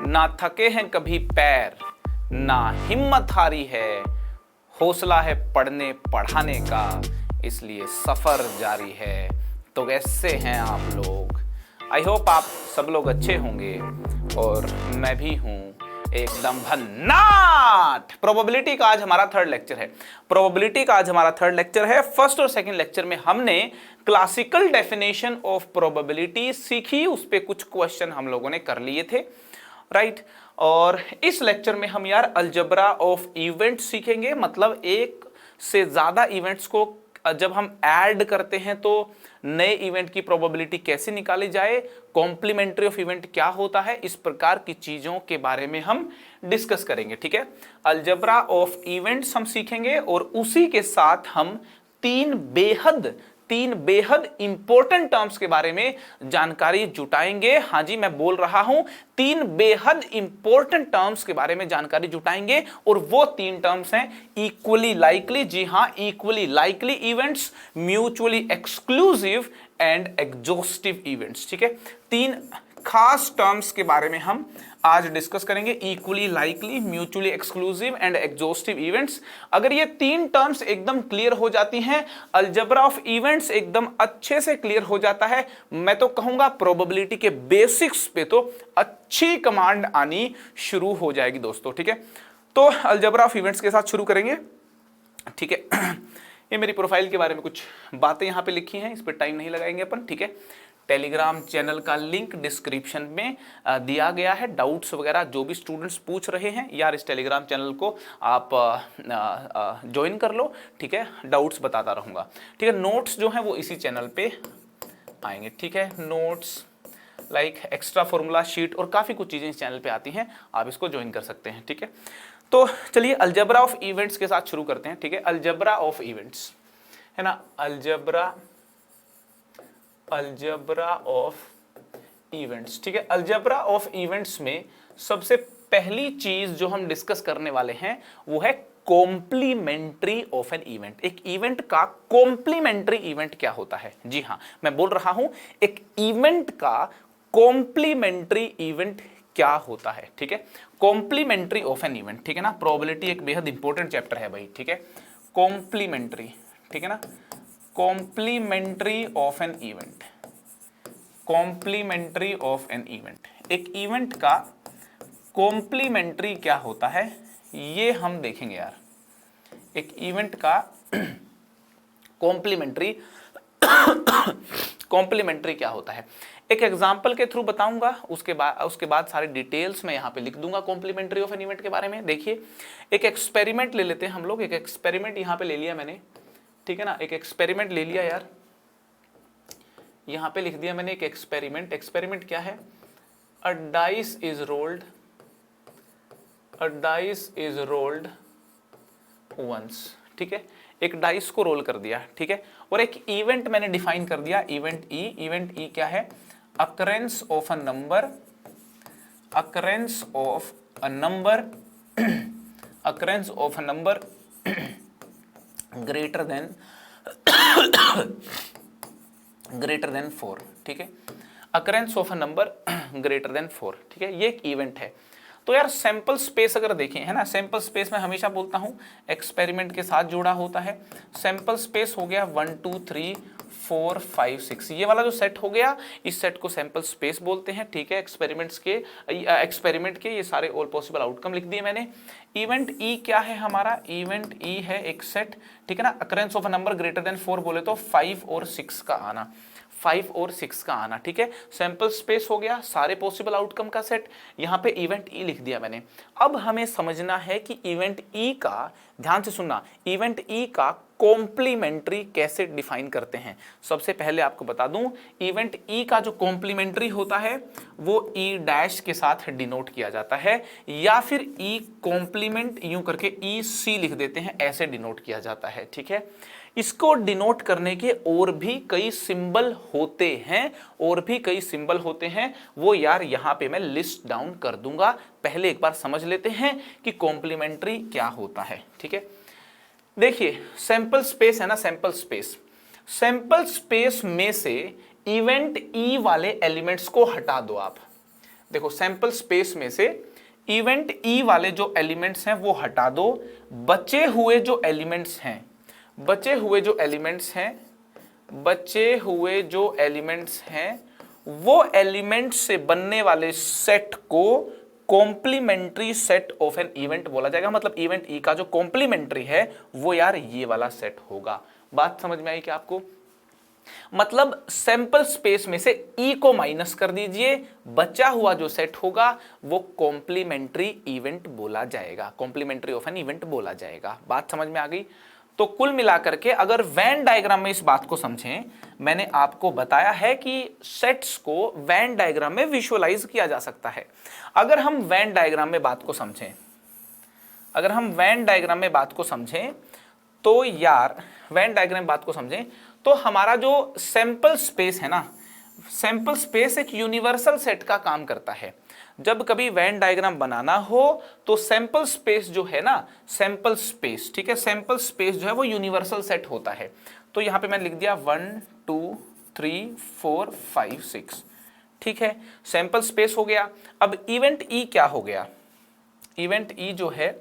ना थके हैं कभी पैर, ना हिम्मत हारी है, हौसला है पढ़ने पढ़ाने का, इसलिए सफर जारी है। तो कैसे हैं आप लोग? आई होप आप सब लोग अच्छे होंगे और मैं भी हूं एकदम भन्नाट। प्रोबेबिलिटी का आज हमारा थर्ड लेक्चर है। फर्स्ट और सेकंड लेक्चर में हमने क्लासिकल डेफिनेशन ऑफ प्रोबेबिलिटी सीखी, उस पे कुछ क्वेश्चन हम लोगों ने कर लिए थे, राइट। और इस लेक्चर में हम यार अलजेब्रा ऑफ इवेंट सीखेंगे, मतलब एक से ज्यादा इवेंट्स को जब हम ऐड करते हैं तो नए इवेंट की प्रोबेबिलिटी कैसे निकाली जाए, कॉम्प्लीमेंट्री ऑफ इवेंट क्या होता है, इस प्रकार की चीजों के बारे में हम डिस्कस करेंगे, ठीक है। अलजेब्रा ऑफ इवेंट्स हम सीखेंगे और उसी के साथ हम तीन बेहद इंपॉर्टेंट टर्म्स के बारे में जानकारी जुटाएंगे। हाँ जी, मैं बोल रहा हूं, तीन बेहद इंपॉर्टेंट टर्म्स के बारे में जानकारी जुटाएंगे और वो तीन टर्म्स हैं इक्वली लाइकली, जी हां, equally likely events, mutually exclusive and exhaustive events, ठीक है। तीन खास टर्म्स के बारे में हम आज डिस्कस करेंगे, equally likely, mutually exclusive and exhaustive events. अगर ये तीन टर्म्स एकदम क्लियर हो जाती हैं, अलजेब्रा ऑफ इवेंट्स एकदम अच्छे से क्लियर हो जाता है, मैं तो कहूंगा प्रोबेबिलिटी के बेसिक्स पे तो अच्छी कमांड आनी शुरू हो जाएगी दोस्तों, ठीक है। तो अलजेब्रा ऑफ इवेंट्स के साथ शुरू करेंगे, ठीक है। ये मेरी प्रोफाइल के बारे में कुछ बातें यहां पे लिखी हैं, इस पर टाइम नहीं लगाएंगे अपन, ठीक है। टेलीग्राम चैनल का लिंक डिस्क्रिप्शन में दिया गया है। डाउट्स वगैरह जो भी स्टूडेंट्स पूछ रहे हैं यार, इस टेलीग्राम चैनल को आप ज्वाइन कर लो, ठीक है। डाउट्स बताता रहूँगा, ठीक है। नोट्स जो हैं वो इसी चैनल पे आएंगे, ठीक है। Notes like extra formula sheet और काफ़ी कुछ चीज़ें इस चैनल पे आती हैं, आप इसको ज्वाइन कर सकते हैं, ठीक है। तो चलिए अलजेब्रा ऑफ इवेंट्स के साथ शुरू करते हैं, ठीक है। अलजेब्रा ऑफ इवेंट्स है ना, अलजेब्रा ऑफ इवेंट्स, ठीक है। अलजेब्रा ऑफ इवेंट्स में सबसे पहली चीज जो हम डिस्कस करने वाले हैं वो है कॉम्प्लीमेंट्री ऑफ एन इवेंट। एक इवेंट का कॉम्प्लीमेंट्री इवेंट क्या होता है? जी हां, मैं बोल रहा हूं एक इवेंट का कॉम्प्लीमेंट्री इवेंट क्या होता है, ठीक है। कॉम्प्लीमेंट्री ऑफ एन इवेंट, ठीक है ना। प्रोबेबिलिटी एक बेहद इंपॉर्टेंट चैप्टर है भाई, ठीक है। कॉम्प्लीमेंट्री, ठीक है ना, complementary of an event, complementary of an event. एक इवेंट का कॉम्प्लीमेंट्री क्या होता है ये हम देखेंगे यार। एक इवेंट का कॉम्प्लीमेंट्री क्या होता है, एक एग्जांपल के थ्रू बताऊंगा, उसके बाद सारी डिटेल्स मैं यहां पे लिख दूंगा कॉम्प्लीमेंट्री ऑफ एन इवेंट के बारे में। देखिए एक एक्सपेरिमेंट ले लेते हैं हम लोग, एक एक्सपेरिमेंट यहां पे ले लिया मैंने, ठीक है ना। एक एक्सपेरिमेंट ले लिया यार, यहां पे लिख दिया मैंने एक एक्सपेरिमेंट। एक्सपेरिमेंट क्या है? A dice is rolled once, ठीक है। एक डाइस को रोल कर दिया, ठीक है। और एक इवेंट मैंने डिफाइन कर दिया, इवेंट ई क्या है? Occurrence of a number, occurrence of a number greater than 4, ठीक है। Occurrence of a number greater than 4, ठीक है। ये एक इवेंट है। तो यार सैंपल स्पेस अगर देखें, है ना, सैंपल स्पेस मैं हमेशा बोलता हूं एक्सपेरिमेंट के साथ जुड़ा होता है। सैंपल स्पेस हो गया 1 2 3 4 5 6, ये वाला जो सेट हो गया, इस सेट को सैंपल स्पेस बोलते हैं, ठीक है। एक्सपेरिमेंट के ये सारे ऑल पॉसिबल आउटकम लिख दिए मैंने। इवेंट ई क्या है हमारा? इवेंट ई है एक सेट, ठीक है ना। Occurrence of a number greater than 4 बोले तो 5 और 6 का आना, 5 और 6 का आना, ठीक है। सैंपल स्पेस हो गया, सारे पॉसिबल आउटकम का सेट, यहां पे इवेंट ई लिख दिया मैंने। अब हमें समझना है कि इवेंट ई का, ध्यान से सुनना, इवेंट ई का कॉम्प्लीमेंट्री कैसे डिफाइन करते हैं। सबसे पहले आपको बता दूं, इवेंट ई का जो कॉम्प्लीमेंट्री होता है वो ई डैश के साथ डिनोट किया जाता है, या फिर ई कॉम्प्लीमेंट यूं करके ई सी लिख देते हैं, ऐसे डिनोट किया जाता है, ठीक है। इसको डिनोट करने के और भी कई सिंबल होते हैं, वो यार यहां पे मैं लिस्ट डाउन कर दूंगा। पहले एक बार समझ लेते हैं कि कॉम्प्लीमेंट्री क्या होता है, ठीक है। देखिए सैंपल स्पेस है ना, सैंपल स्पेस में से इवेंट ई वाले एलिमेंट्स को हटा दो आप, देखो सैंपल स्पेस में से इवेंट ई वाले जो एलिमेंट्स हैं वो हटा दो, बचे हुए जो एलिमेंट्स हैं बचे हुए जो एलिमेंट्स हैं वो एलिमेंट्स से बनने वाले सेट को complementary set of an event बोला जाएगा। मतलब इवेंट ई का जो कॉम्प्लीमेंट्री है वो यार ये वाला सेट होगा। बात समझ में आई क्या आपको? मतलब सैंपल स्पेस में से ई को माइनस कर दीजिए, बचा हुआ जो सेट होगा वो कॉम्प्लीमेंट्री इवेंट बोला जाएगा, कॉम्प्लीमेंट्री ऑफ एन इवेंट बोला जाएगा। बात समझ में आ गई? तो कुल मिलाकर के अगर वेन डायग्राम में इस बात को समझें, मैंने आपको बताया है कि सेट्स को वेन डायग्राम में विजुअलाइज किया जा सकता है। अगर हम वेन डायग्राम में बात को समझें तो यार वेन डायग्राम बात को समझें तो हमारा जो सैंपल स्पेस है ना, सैंपल स्पेस एक यूनिवर्सल सेट का काम करता है। जब कभी वेन डायग्राम बनाना हो तो सैंपल स्पेस जो है ना, सैंपल स्पेस, ठीक है, सैंपल स्पेस जो है वो यूनिवर्सल सेट होता है। तो यहां पे मैंने लिख दिया 1 2 3 4 5 6, ठीक है, सैंपल स्पेस हो गया। अब इवेंट ई क्या हो गया? इवेंट ई जो है,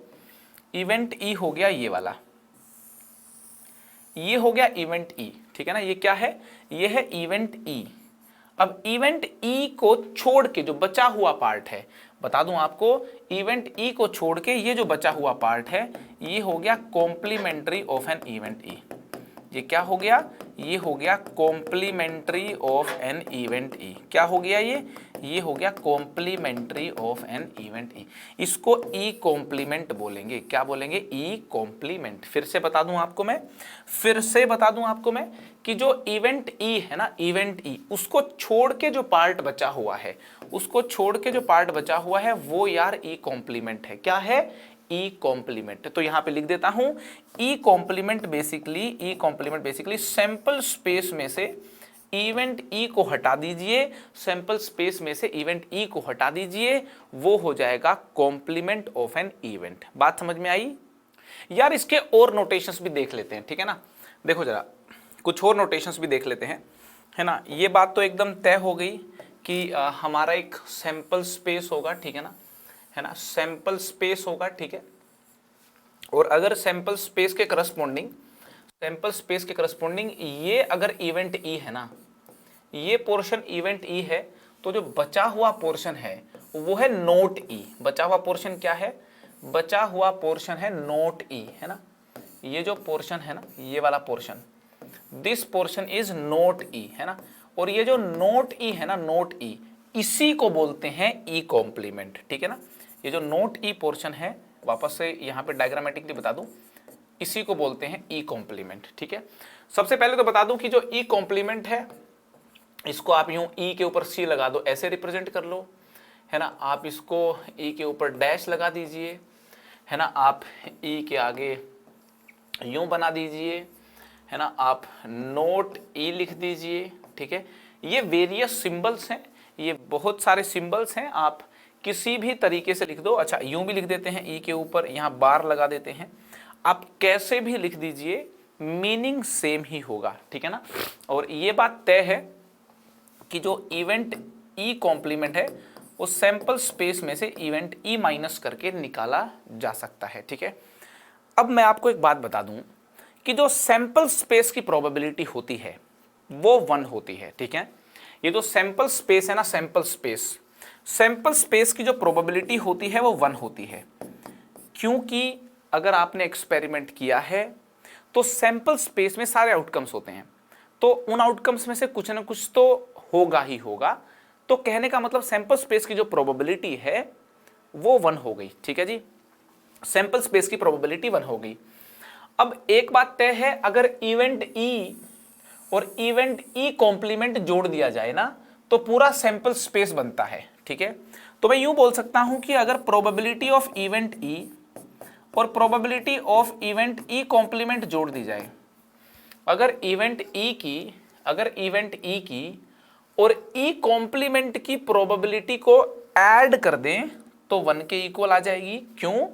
इवेंट ई हो गया ये वाला, ये हो गया इवेंट ई, ठीक है ना। ये क्या है? ये है इवेंट ई। अब इवेंट ई को छोड़ के जो बचा हुआ पार्ट है, बता दूं आपको, इवेंट ई को छोड़ के ये जो बचा हुआ पार्ट है ये हो गया complementary of an event E. ये क्या हो गया? ये हो गया complementary of an event E. क्या हो गया ये हो गया complementary of an event E. इसको ई कॉम्प्लीमेंट बोलेंगे। क्या बोलेंगे? E complement. फिर से बता दूं आपको मैं कि जो इवेंट ई है ना, इवेंट ई, उसको छोड़ के जो पार्ट बचा हुआ है वो यार ई कॉम्प्लीमेंट है। क्या है? E complement. तो यहां पे लिख देता हूं E complement basically sample space में से इवेंट ई को हटा दीजिए, सैंपल स्पेस में से इवेंट ई को हटा दीजिए, वो हो जाएगा कॉम्प्लीमेंट ऑफ एन इवेंट। बात समझ में आई? यार इसके और नोटेशंस भी देख लेते हैं, ठीक है ना। देखो जरा कुछ और नोटेशंस भी देख लेते हैं, है ना। ये बात तो एकदम तय हो गई कि हमारा एक सैंपल स्पेस होगा, ठीक है ना, सैंपल स्पेस होगा, ठीक है। और अगर सैंपल स्पेस के करस्पॉन्डिंग ये अगर इवेंट ई है ना, ये पोर्शन इवेंट ई है, तो जो बचा हुआ पोर्शन है वो है नोट ई। बचा हुआ पोर्शन क्या है? बचा हुआ पोर्शन है नोट ई, है ना। ये जो पोर्शन है ना, ये वाला portion, this portion is not E, है ना। और ये जो नोट ई है ना, नोट ई, इसी को बोलते हैं ई कॉम्प्लीमेंट, ठीक है ना। ये जो नोट ई पोर्शन है, वापस से यहाँ पे डायग्रामेटिकली बता दूं, इसी को बोलते हैं ई कॉम्प्लीमेंट, ठीक है। सबसे पहले तो बता दूं कि जो ई कॉम्प्लीमेंट है इसको आप यूं ई के ऊपर सी लगा दो, ऐसे रिप्रेजेंट कर लो, है ना। आप इसको ई के ऊपर डैश लगा दीजिए, है ना। आप ई के आगे यूं बना दीजिए, है ना। आप नोट ई लिख दीजिए, ठीक है। ये वेरियस सिंबल्स हैं, ये बहुत सारे सिंबल्स हैं, आप किसी भी तरीके से लिख दो। अच्छा यूं भी लिख देते हैं, ई के ऊपर यहाँ बार लगा देते हैं, आप कैसे भी लिख दीजिए, मीनिंग सेम ही होगा, ठीक है ना। और ये बात तय है कि जो इवेंट ई कॉम्प्लीमेंट है वो सैंपल स्पेस में से इवेंट ई माइनस करके निकाला जा सकता है, ठीक है। अब मैं आपको एक बात बता दूं कि जो सैंपल स्पेस की प्रोबेबिलिटी होती है वो 1 होती है, ठीक है। ये जो सैंपल स्पेस है ना, सैंपल स्पेस की जो प्रोबेबिलिटी होती है वो 1 होती है, क्योंकि अगर आपने एक्सपेरिमेंट किया है तो सैंपल स्पेस में सारे आउटकम्स होते हैं, तो उन आउटकम्स में से कुछ ना कुछ तो होगा ही होगा। तो कहने का मतलब सैंपल स्पेस की जो प्रोबेबिलिटी है वो 1 हो गई, ठीक है जी। सैंपल स्पेस की प्रोबेबिलिटी 1 हो गई। अब एक बात तय है, अगर इवेंट ई और इवेंट ई कॉम्प्लीमेंट जोड़ दिया जाए ना तो पूरा सैंपल स्पेस बनता है, ठीक है। तो मैं यूं बोल सकता हूं कि अगर प्रोबेबिलिटी ऑफ इवेंट ई और probability of event E complement जोड़ दी जाए, अगर इवेंट ई की और ई कॉम्प्लीमेंट की प्रोबेबिलिटी को ऐड कर दें तो 1 के इक्वल आ जाएगी। क्यों?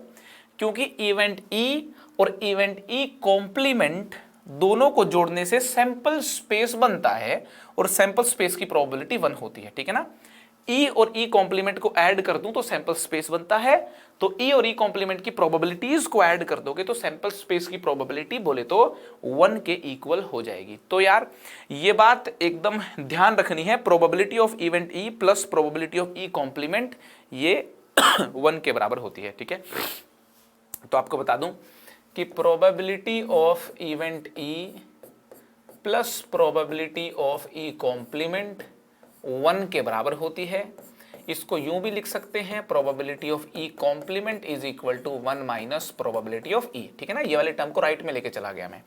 क्योंकि इवेंट ई और इवेंट ई कॉम्प्लीमेंट दोनों को जोड़ने से सैंपल स्पेस बनता है और सैंपल स्पेस की प्रोबेबिलिटी 1 होती है, ठीक है ना। ई और ई कॉम्प्लीमेंट को ऐड कर दूं तो सैंपल स्पेस बनता है, तो ई और ई कॉम्प्लीमेंट की प्रोबेबिलिटीज को ऐड कर दोगे तो सैंपल स्पेस की प्रोबेबिलिटी बोले तो 1 के इक्वल हो जाएगी। तो यार ये बात एकदम ध्यान रखनी है, probability of event E plus probability of E complement ये 1 के बराबर होती है, ठीक है। तो आपको बता दूं कि probability of event E plus probability of E complement 1 के बराबर होती है। इसको यूं भी लिख सकते हैं, probability of E complement is equal to 1 minus probability of E, ठीक है ना। ये वाले टर्म को राइट में लेके चला गया मैं।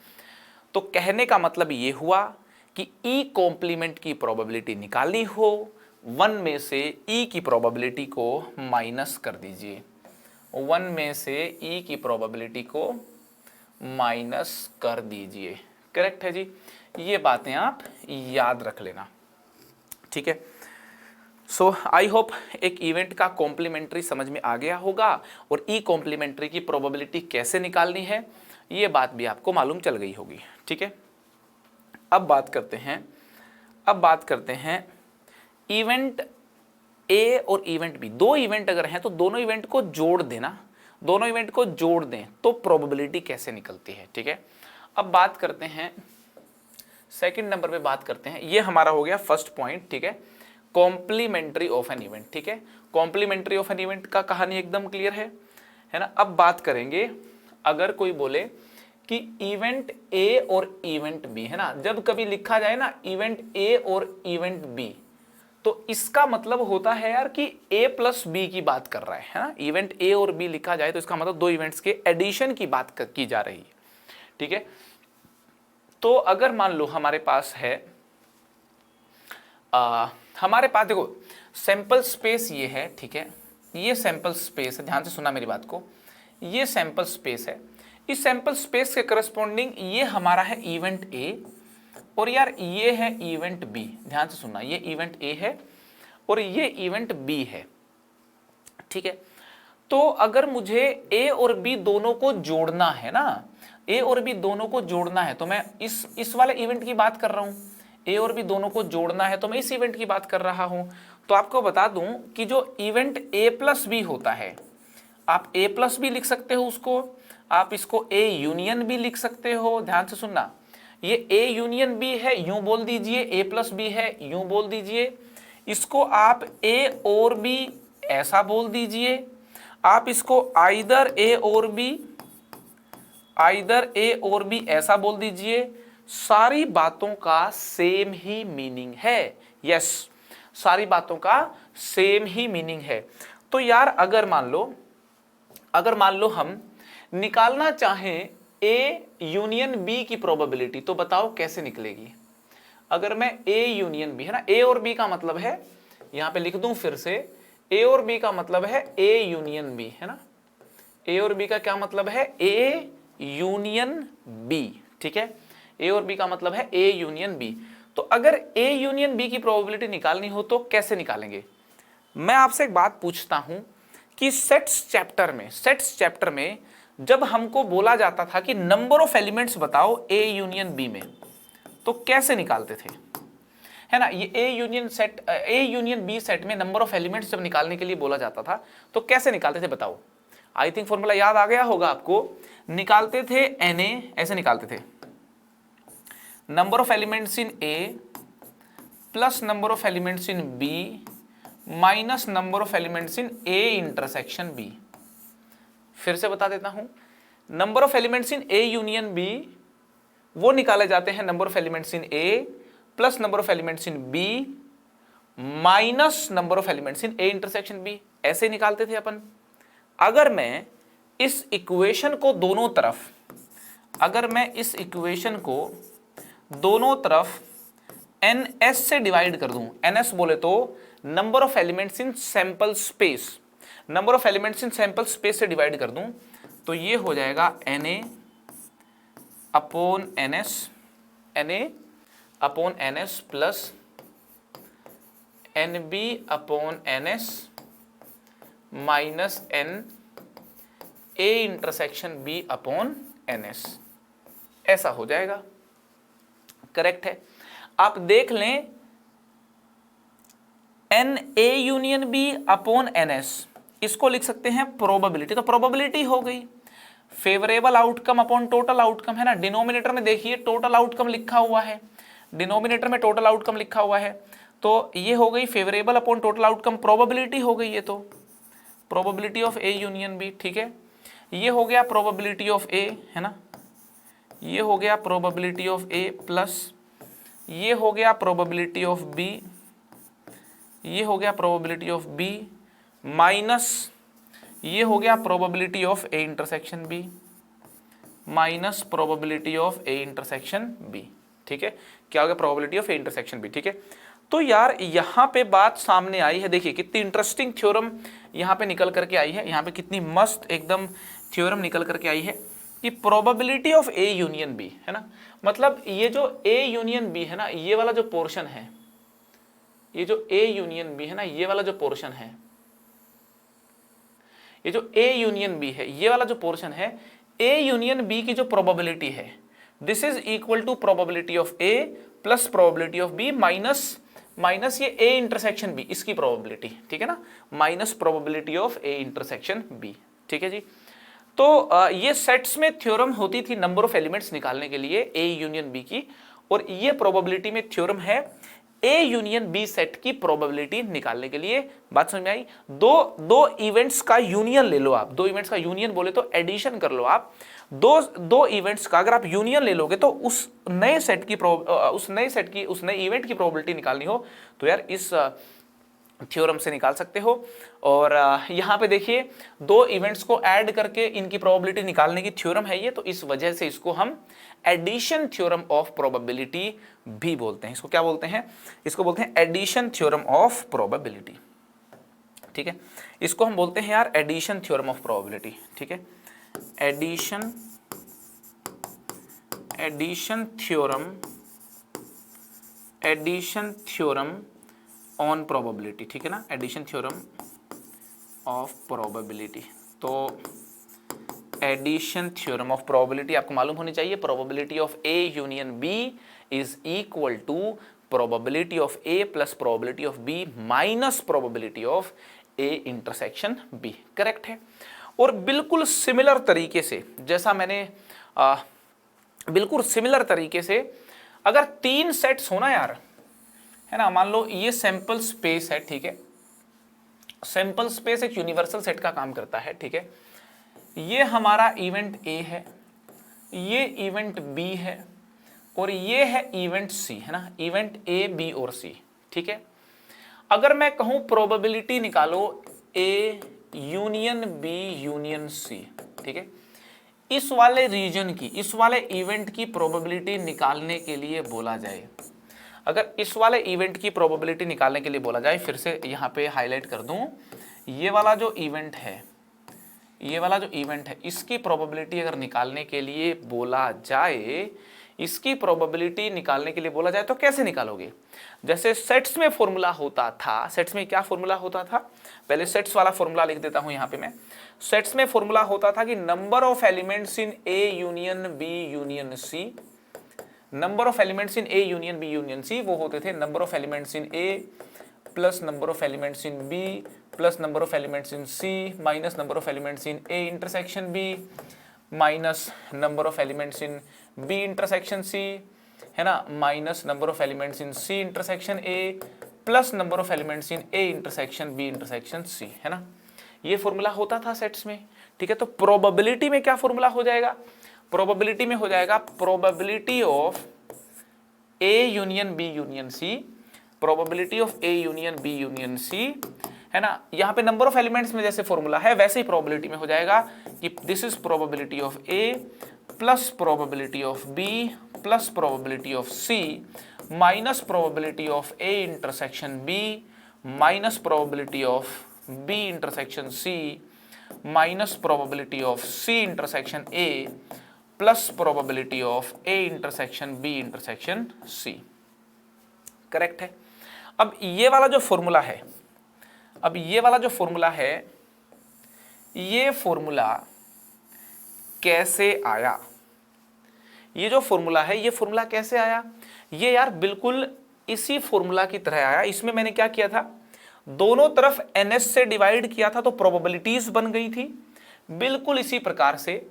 तो कहने का मतलब ये हुआ कि ई कॉम्प्लीमेंट की प्रोबेबिलिटी निकालनी हो, 1 में से ई की प्रोबेबिलिटी को माइनस कर दीजिए, 1 में से ई की प्रोबेबिलिटी को माइनस कर दीजिए। करेक्ट है जी, ये बातें आप याद रख लेना, ठीक है। सो आई होप एक इवेंट का कॉम्प्लीमेंट्री समझ में आ गया होगा और ई कॉम्प्लीमेंट्री की प्रोबेबिलिटी कैसे निकालनी है ये बात भी आपको मालूम चल गई होगी, ठीक है। अब बात करते हैं इवेंट ए और इवेंट बी। दो इवेंट अगर हैं तो दोनों इवेंट को जोड़ देना, दोनों इवेंट को जोड़ दें तो प्रोबेबिलिटी कैसे निकलती है, ठीक है। अब बात करते हैं सेकंड नंबर पे बात करते हैं, ये हमारा हो गया फर्स्ट पॉइंट, ठीक है, कॉम्प्लीमेंट्री ऑफ एन इवेंट, ठीक है। कॉम्प्लीमेंट्री ऑफ एन इवेंट का कहानी एकदम क्लियर है ना। अब बात करेंगे अगर कोई बोले कि इवेंट ए और इवेंट बी, है ना, जब कभी लिखा जाए ना इवेंट ए और इवेंट बी तो इसका मतलब होता है यार कि ए प्लस बी की बात कर रहा है ना। इवेंट ए और बी लिखा जाए तो इसका मतलब दो इवेंट्स के एडिशन की बात की जा रही है, ठीक है। तो अगर मान लो हमारे पास है हमारे पास देखो सैंपल स्पेस ये है, ठीक है, ये सैंपल स्पेस है, ध्यान से सुना मेरी बात को, ये सैंपल स्पेस है। इस सैंपल स्पेस के करस्पॉन्डिंग ये हमारा है इवेंट ए और यार ये है इवेंट बी। ध्यान से सुनना, ये इवेंट ए है और ये इवेंट बी है, ठीक है। तो अगर मुझे ए और बी दोनों को जोड़ना है ना, ए और बी दोनों को जोड़ना है तो मैं इस वाले इवेंट की बात कर रहा हूं। ए और बी दोनों को जोड़ना है तो मैं इस इवेंट की बात कर रहा हूं। तो आपको बता दूं कि जो इवेंट ए प्लस बी होता है, आप ए प्लस बी लिख सकते हो उसको, आप इसको ए यूनियन बी लिख सकते हो। ध्यान से सुनना, ये ए यूनियन बी है यूं बोल दीजिए, ए प्लस बी है यूं बोल दीजिए, इसको आप ए और बी ऐसा बोल दीजिए, आप इसको आइदर ए और बी ऐसा बोल दीजिए। सारी बातों का सेम ही मीनिंग है, यस, सारी बातों का सेम ही मीनिंग है। तो यार अगर मान लो हम निकालना चाहें ए यूनियन बी की प्रोबेबिलिटी तो बताओ कैसे निकलेगी। अगर मैं ए यूनियन बी, है ना, ए और बी का मतलब है, यहां पे लिख दूं फिर से, ए और बी का मतलब है ए यूनियन बी, है ना। ए और बी का क्या मतलब है, ए यूनियन बी, ठीक है। ए और बी का मतलब है ए यूनियन बी। तो अगर ए यूनियन बी की प्रोबेबिलिटी निकालनी हो तो कैसे निकालेंगे। मैं आपसे एक बात पूछता हूं कि सेट्स चैप्टर में जब हमको बोला जाता था कि नंबर ऑफ एलिमेंट्स बताओ ए यूनियन बी में तो कैसे निकालते थे, है ना। ये ए यूनियन बी सेट में नंबर ऑफ एलिमेंट्स जब निकालने के लिए बोला जाता था तो कैसे निकालते थे बताओ। आई थिंक फॉर्मूला याद आ गया होगा आपको। निकालते थे Na, ऐसे निकालते थे, number of elements in A plus number of elements in B minus number of elements in A intersection B. फिर से बता देता हूं, number of elements in A union B वो निकाले जाते हैं number of elements in A plus number of elements in B minus number of elements in A intersection B, ऐसे निकालते थे अपन। अगर मैं इस इक्वेशन को दोनों तरफ ns से डिवाइड कर दूं, ns बोले तो number of elements in sample space, number of elements in sample space से डिवाइड कर दूं तो ये हो जाएगा Na upon ns plus nb upon ns minus n a intersection b upon ns, ऐसा हो जाएगा। करेक्ट है। आप देख लें N A union B upon N S, इसको लिख सकते हैं प्रोबेबिलिटी। तो प्रोबेबिलिटी हो गई favourable outcome upon total outcome, है ना। डिनोमिनेटर में देखिए टोटल आउटकम लिखा हुआ है, डिनोमिनेटर में टोटल आउटकम लिखा हुआ है, तो ये हो गई favourable upon total outcome, probability हो गई ये, तो probability of A union B, ठीक है। ये हो गया प्रोबेबिलिटी ऑफ ए, है ना, ये हो गया प्रोबेबिलिटी ऑफ ए प्लस ये हो गया प्रोबेबिलिटी ऑफ बी, ये हो गया प्रोबेबिलिटी ऑफ बी माइनस ये हो गया probability of A intersection B minus probability of A intersection B, ठीक है। क्या हो गया probability of A intersection B, ठीक है। तो यार यहाँ पे बात सामने आई है, देखिए कितनी इंटरेस्टिंग थ्योरम यहाँ पे निकल करके आई है, यहाँ पे कितनी मस्त एकदम थ्योरम निकल करके आई है कि probability of A union B, है ना। मतलब ये जो ए यूनियन बी है ना, ये वाला जो पोर्शन है, ये जो ए यूनियन बी है ना, ये वाला जो पोर्शन है, ये जो ए यूनियन बी है, ये वाला जो पोर्शन है, ए यूनियन बी की जो प्रोबेबिलिटी है, this is equal to probability of A plus probability of B minus ये ए इंटरसेक्शन बी, इसकी प्रोबेबिलिटी, ठीक है ना, minus probability of A intersection B, ठीक है जी। तो ये सेट्स में थ्योरम होती थी नंबर ऑफ एलिमेंट्स निकालने के लिए ए यूनियन बी की, और ये प्रोबेबिलिटी में थ्योरम है ए यूनियन बी सेट की प्रोबेबिलिटी निकालने के लिए। बात समझ में आई। दो इवेंट्स का यूनियन ले लो आप, दो इवेंट्स का यूनियन बोले तो एडिशन कर लो आप, दो इवेंट्स का अगर आप यूनियन ले लोगे तो उस नए इवेंट की प्रोबेबिलिटी निकालनी हो तो यार इस थ्योरम से निकाल सकते हो। और यहाँ पे देखिए दो इवेंट्स को ऐड करके इनकी प्रोबेबिलिटी निकालने की थ्योरम है ये, तो इस वजह से इसको हम एडिशन थ्योरम ऑफ प्रोबेबिलिटी भी बोलते हैं। इसको क्या बोलते हैं? इसको बोलते हैं एडिशन थ्योरम ऑफ प्रोबेबिलिटी, ठीक है। इसको हम बोलते हैं यार एडिशन थ्योरम ऑफ प्रोबेबिलिटी, ठीक है। एडिशन थ्योरम ऑन प्रोबेबिलिटी, ठीक है ना, एडिशन थ्योरम ऑफ प्रोबेबिलिटी। तो एडिशन थ्योरम ऑफ प्रोबेबिलिटी आपको मालूम होनी चाहिए, probability of A union B is equal to probability of A plus probability of B minus probability of A intersection B, correct है। और बिल्कुल सिमिलर तरीके से जैसा मैंने बिल्कुल सिमिलर तरीके से अगर तीन सेट्स होना यार, है ना, मान लो ये सैंपल स्पेस है, ठीक है। सैंपल स्पेस एक यूनिवर्सल सेट का काम करता है, ठीक है। ये हमारा इवेंट ए है, ये इवेंट बी है, और ये है इवेंट सी, है ना, इवेंट ए बी और सी, ठीक है। अगर मैं कहूं प्रोबेबिलिटी निकालो A union B union C, ठीक है, इस वाले रीजन की, इस वाले इवेंट की प्रोबेबिलिटी निकालने के लिए बोला जाए, अगर इस वाले इवेंट की प्रोबेबिलिटी निकालने के लिए बोला जाए, फिर से यहाँ पे हाईलाइट कर दूं, ये वाला जो इवेंट है, ये वाला जो इवेंट है, इसकी प्रोबेबिलिटी अगर निकालने के लिए बोला जाए, इसकी प्रोबेबिलिटी निकालने के लिए बोला जाए तो कैसे निकालोगे? जैसे सेट्स में फॉर्मूला होता था, सेट्स में क्या फॉर्मूला होता था, पहले सेट्स वाला फॉर्मूला लिख देता हूं यहां पे मैं। सेट्स में फॉर्मूला होता था कि number of elements in A union B union C, number of elements in A union B union C वो होते थे number of elements in A plus number of elements in B plus number of elements in C minus number of elements in A intersection B minus number of elements in B intersection C, है ना, minus number of elements in C intersection A plus number of elements in A intersection B intersection C, है ना। ये formula होता था sets में, ठीक है। तो प्रोबेबिलिटी में क्या फॉर्मूला हो जाएगा? प्रोबेबिलिटी में हो जाएगा probability of A union B union C, probability of A union B union C, है ना। यहाँ पे नंबर ऑफ एलिमेंट्स में जैसे फॉर्मूला है वैसे ही प्रोबेबिलिटी में हो जाएगा कि this is probability of A plus probability of B plus probability of C minus probability of A intersection B minus probability of B intersection C minus probability of C intersection A plus probability of A intersection B intersection C, correct है। अब ये वाला जो formula है, अब ये वाला जो फॉर्मूला है, ये फॉर्मूला कैसे आया? ये जो फॉर्मूला है, ये फॉर्मूला कैसे आया? ये यार बिल्कुल इसी फॉर्मूला की तरह आया। इसमें मैंने क्या किया था, दोनों तरफ ns से डिवाइड किया था तो प्रोबेबिलिटीज बन गई थी। बिल्कुल इसी प्रकार से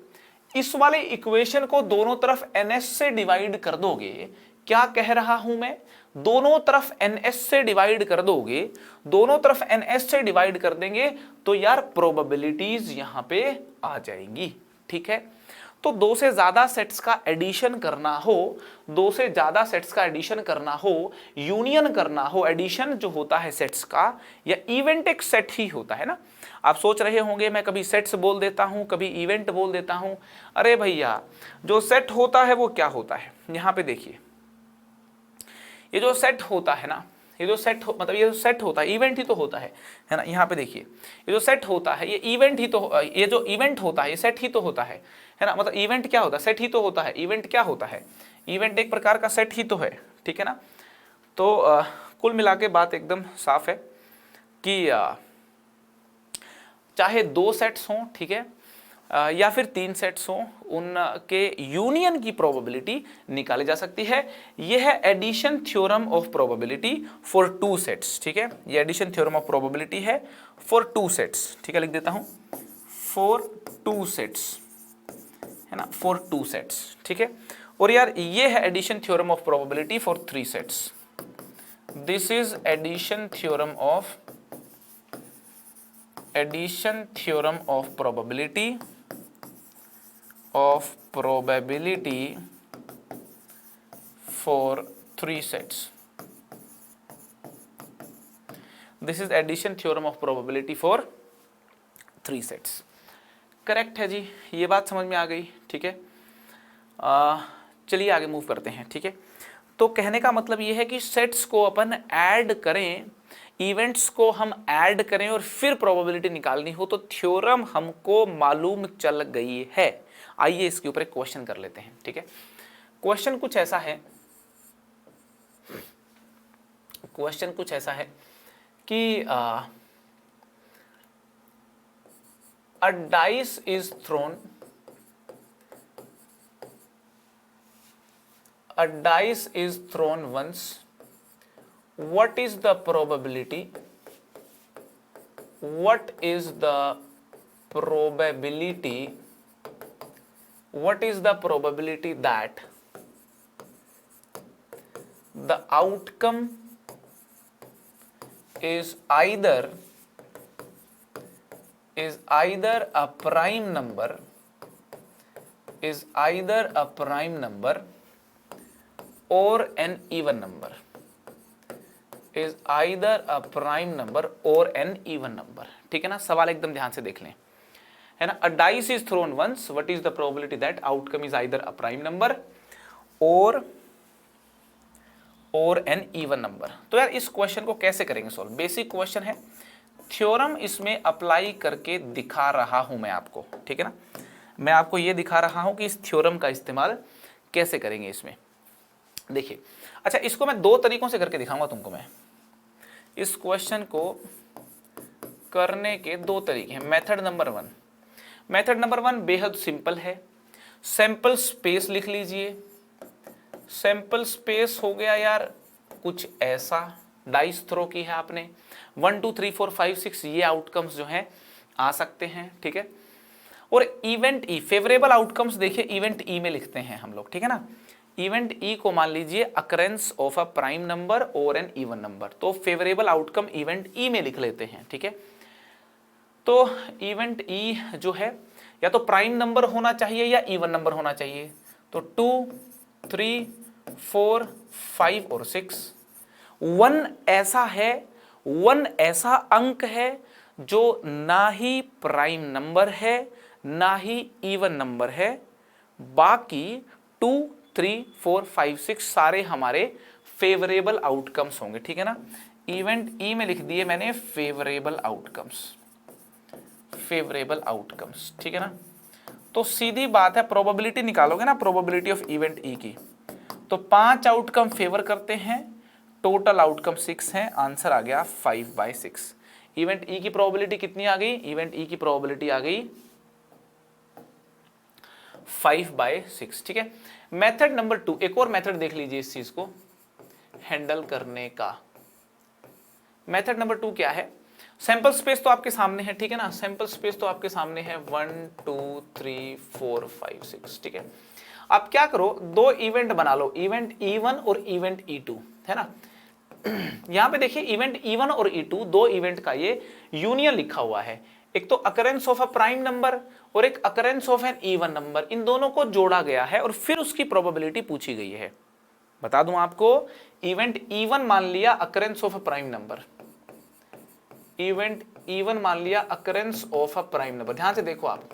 इस वाले इक्वेशन को दोनों तरफ ns से डिवाइड कर दोगे, क्या कह रहा हूं मैं, दोनों तरफ ns से डिवाइड कर दोगे, दोनों तरफ ns से डिवाइड कर देंगे तो यार प्रोबेबिलिटीज यहां पे आ जाएंगी। ठीक है, तो दो से ज्यादा सेट्स का एडिशन करना हो, दो से ज्यादा सेट्स का एडिशन करना हो, यूनियन करना हो, एडिशन जो होता है सेट्स का या इवेंट एक सेट ही होता है ना। आप सोच रहे होंगे मैं कभी सेट्स बोल देता हूं, कभी इवेंट बोल देता हूं। अरे भैया, जो सेट होता है वो क्या होता है, यहां पे देखिए, ये जो सेट होता है ना, ये जो सेट मतलब ये जो सेट होता है इवेंट ही तो होता है ना। यहाँ पे देखिए, ये जो सेट होता है ये इवेंट ही तो, ये जो इवेंट होता है ये सेट ही तो होता है ना। मतलब इवेंट क्या होता है, सेट ही तो होता है। इवेंट क्या होता है, इवेंट एक प्रकार का सेट ही तो है। ठीक है ना। तो कुल मिला के बात एकदम साफ है कि चाहे दो सेट्स हों, ठीक है, या फिर तीन सेट्स हों, उनके यूनियन की प्रोबेबिलिटी निकाली जा सकती है। यह है addition theorem of probability for two sets. ठीक है, ये एडिशन थ्योरम ऑफ प्रोबेबिलिटी है फॉर टू सेट्स। ठीक है, लिख देता हूं फॉर टू सेट्स, है ना, फॉर टू सेट्स। ठीक है, और यार ये है addition theorem of probability for three sets. This is addition theorem of probability for three sets. This is addition theorem of probability for three sets. Correct है जी, ये बात समझ में आ गई। ठीक है, चलिए आगे मूव करते हैं। ठीक है, तो कहने का मतलब ये है कि सेट्स को अपन ऐड करें, इवेंट्स को हम ऐड करें और फिर प्रोबेबिलिटी निकालनी हो तो थ्योरम हमको मालूम चल गई है। आइए इसके ऊपर एक क्वेश्चन कर लेते हैं। ठीक है, क्वेश्चन कुछ ऐसा है, क्वेश्चन कुछ ऐसा है कि अ dice is throne, a dice is thrown once, what is the probability, what is the probability, what is the probability that the outcome is either a prime number, is either a prime number or an even number, is either a prime number or an even number। ठीक है ना, सवाल एकदम ध्यान से देख लें, है ना। A dice is thrown once, what is the probability that outcome is either a prime number or an even number। तो यार इस क्वेश्चन को कैसे करेंगे सॉल्व, बेसिक क्वेश्चन है, थ्योरम इसमें अप्लाई करके दिखा रहा हूं मैं आपको। ठीक है ना, मैं आपको ये दिखा रहा हूं कि इस थ्योरम का इस्तेमाल कैसे करेंगे इसमें। देखिए, अच्छा इसको मैं दो तरीकों से करके दिखाऊंगा तुमको। मैं इस क्वेश्चन को करने के दो तरीके हैं। Method number one, method number one बेहद सिंपल है। सैंपल स्पेस लिख लीजिए। सैंपल स्पेस हो गया यार कुछ ऐसा, डाइस थ्रो की है आपने, 1 2 3 4 5 6 ये आउटकम्स जो हैं आ सकते हैं। ठीक है, और इवेंट ई, फेवरेबल आउटकम्स देखिए इवेंट ई में लिखते हैं हम लोग। ठीक है ना, इवेंट ई को मान लीजिए occurrence of a prime number और एन इवन नंबर, तो फेवरेबल आउटकम इवेंट ई में लिख लेते हैं। ठीक है, तो इवेंट ई जो है या तो प्राइम नंबर होना चाहिए या इवन नंबर होना चाहिए। तो 2 3 4 5 और 6, 1 ऐसा है, 1 ऐसा अंक है जो ना ही प्राइम नंबर है ना ही इवन नंबर है, बाकी 2 3 4 5 6 सारे हमारे फेवरेबल आउटकम्स होंगे। ठीक है ना, इवेंट ई में लिख दिए मैंने फेवरेबल आउटकम्स, फेवरेबल आउटकम्स। ठीक है ना, तो सीधी बात है, प्रोबेबिलिटी निकालोगे ना प्रोबेबिलिटी ऑफ इवेंट ई की, तो 5 आउटकम फेवर करते हैं, टोटल आउटकम 6 हैं, आंसर आ गया 5/6। इवेंट ई की प्रोबेबिलिटी कितनी आ गई, इवेंट ई की प्रोबेबिलिटी आ गई 5/6। ठीक है, मेथड नंबर 2, एक और मेथड देख लीजिए इस चीज को हैंडल करने का। मेथड नंबर 2 क्या है, सैंपल स्पेस तो आपके सामने है, ठीक है ना, सैंपल स्पेस तो आपके सामने है 1 2 3 4 5 6, ठीक है। आप क्या करो, दो इवेंट बना लो, इवेंट E1 और इवेंट E2, है ना। यहां पे देखिए इवेंट E1 और E2 दो इवेंट का ये यूनियन लिखा हुआ है, एक तो occurrence of a prime number और एक occurrence of an even number, इन दोनों को जोड़ा गया है और फिर उसकी प्रोबेबिलिटी पूछी गई है। बता दूं आपको, इवेंट E1 मान लिया occurrence of a prime number, event E1 मान लिया occurrence of a prime number, ध्यान से देखो आप,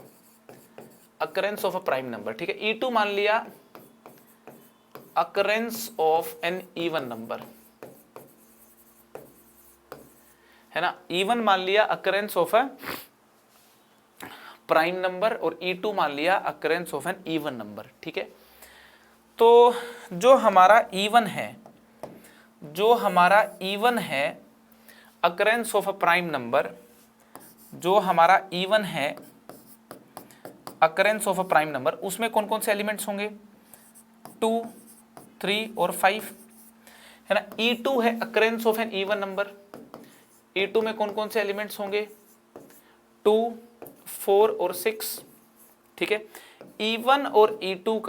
occurrence of a prime number, ठीक है। E2 मान लिया occurrence of an even number, है ना। E1 मान लिया occurrence of a prime number और E2 मान लिया occurrence of an even number, ठीक है। तो जो हमारा E1 है, जो हमारा E1 है occurrence of a prime number, जो हमारा E1 है occurrence of a prime number, उसमें कौन कौन से एलिमेंट्स होंगे, 2 3 और 5, है ना। E2 है occurrence of an even number, E2 में कौन कौन से एलिमेंट्स होंगे, 2 4 और 6, ठीक है। E1 और E2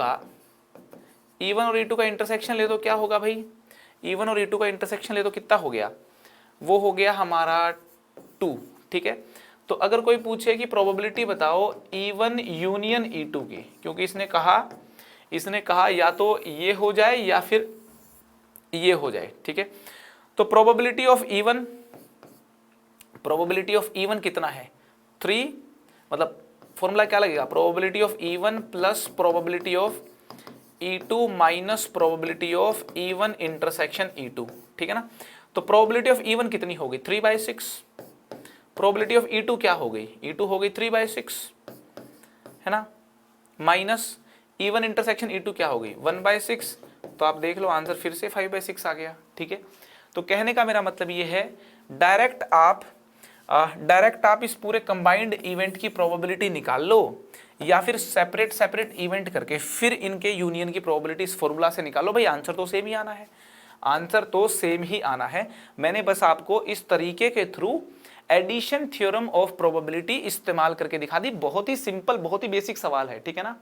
का इंटरसेक्शन ले तो क्या होगा भाई, E1 और E2 का इंटरसेक्शन ले तो कितना हो गया, वो हो गया हमारा 2, ठीक है। तो अगर कोई पूछे कि प्रोबेबिलिटी बताओ E1 यूनियन E2 की, क्योंकि इसने कहा या तो ये हो जाए या फिर ये हो जाए, ठीक है। तो प्रोबेबिलिटी ऑफ E1 कितना है, 3, मतलब फॉर्मूला क्या लगेगा, probability of E1 plus probability of E2 minus probability of E1 intersection E2, ठीक है ना। तो प्रोबेबिलिटी ऑफ E1 कितनी होगी, 3/6, प्रोबेबिलिटी ऑफ E2 क्या हो गई, E2 हो गई 3/6, है ना, माइनस E1 इंटरसेक्शन E2 क्या हो गई 1/6, तो आप देख लो आंसर फिर से 5/6 आ गया, ठीक है। तो कहने का मेरा मतलब ये है, डायरेक्ट आप इस पूरे कंबाइंड इवेंट की प्रोबेबिलिटी निकाल लो, या फिर सेपरेट इवेंट करके फिर इनके यूनियन की प्रोबेबिलिटी इस फॉर्मूला से निकालो, भाई आंसर तो सेम ही आना है, आंसर तो सेम ही आना है। मैंने बस आपको इस तरीके के through addition theorem of probability इस्तेमाल करके दिखा दी, बहुत ही सिंपल, बहुत ही बेसिक सवाल है, ठीक है ना।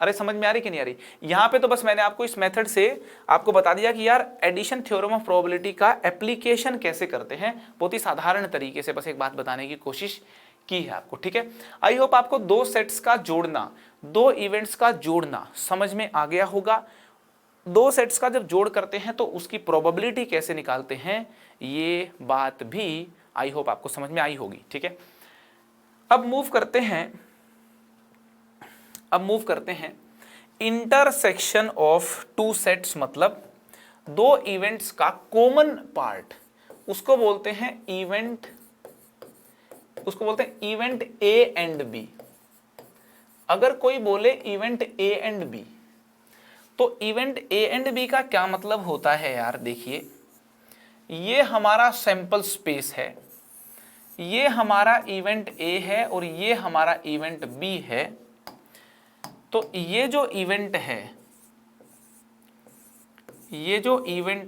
अरे समझ में आ रही कि नहीं आ रही, यहां पे तो बस मैंने आपको इस मेथड से आपको बता दिया कि यार एडिशन थ्योरम ऑफ प्रोबेबिलिटी का एप्लीकेशन कैसे करते हैं, बहुत ही साधारण तरीके से बस एक बात बताने की कोशिश की है आपको, ठीक है। आई होप आपको दो सेट्स का जोड़ना, दो इवेंट्स का जोड़ना समझ में आ गया होगा। दो सेट्स का जब जोड़ करते हैं तो उसकी प्रोबेबिलिटी कैसे निकालते हैं, ये बात भी आई होप आपको समझ में आई होगी, ठीक है। अब मूव करते हैं इंटरसेक्शन ऑफ टू सेट्स, मतलब दो इवेंट्स का कॉमन पार्ट, उसको बोलते हैं इवेंट ए एंड बी। अगर कोई बोले इवेंट ए एंड बी, तो इवेंट ए एंड बी का क्या मतलब होता है यार, देखिए ये हमारा सैंपल स्पेस है, ये हमारा इवेंट ए है और ये हमारा इवेंट बी है। तो ये जो इवेंट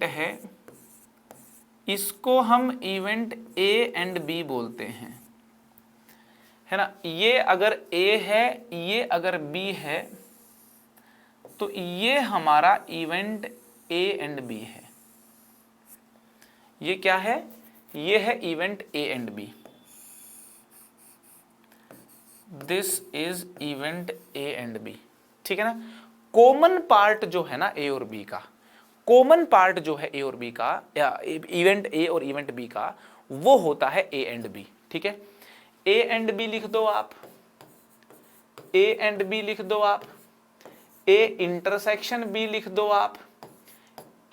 है इसको हम इवेंट ए एंड बी बोलते हैं, है ना। ये अगर ए है, ये अगर बी है, तो ये हमारा इवेंट ए एंड बी है। ये क्या है, ये है event A and B, this is event A and B, ठीक है ना। कॉमन पार्ट जो है ना ए और बी का, कॉमन पार्ट जो है ए और बी का, या इवेंट ए और इवेंट बी का, वो होता है ए एंड बी, ठीक है। ए एंड बी लिख दो आप, ए एंड बी लिख दो आप, ए इंटरसेक्शन बी लिख दो आप,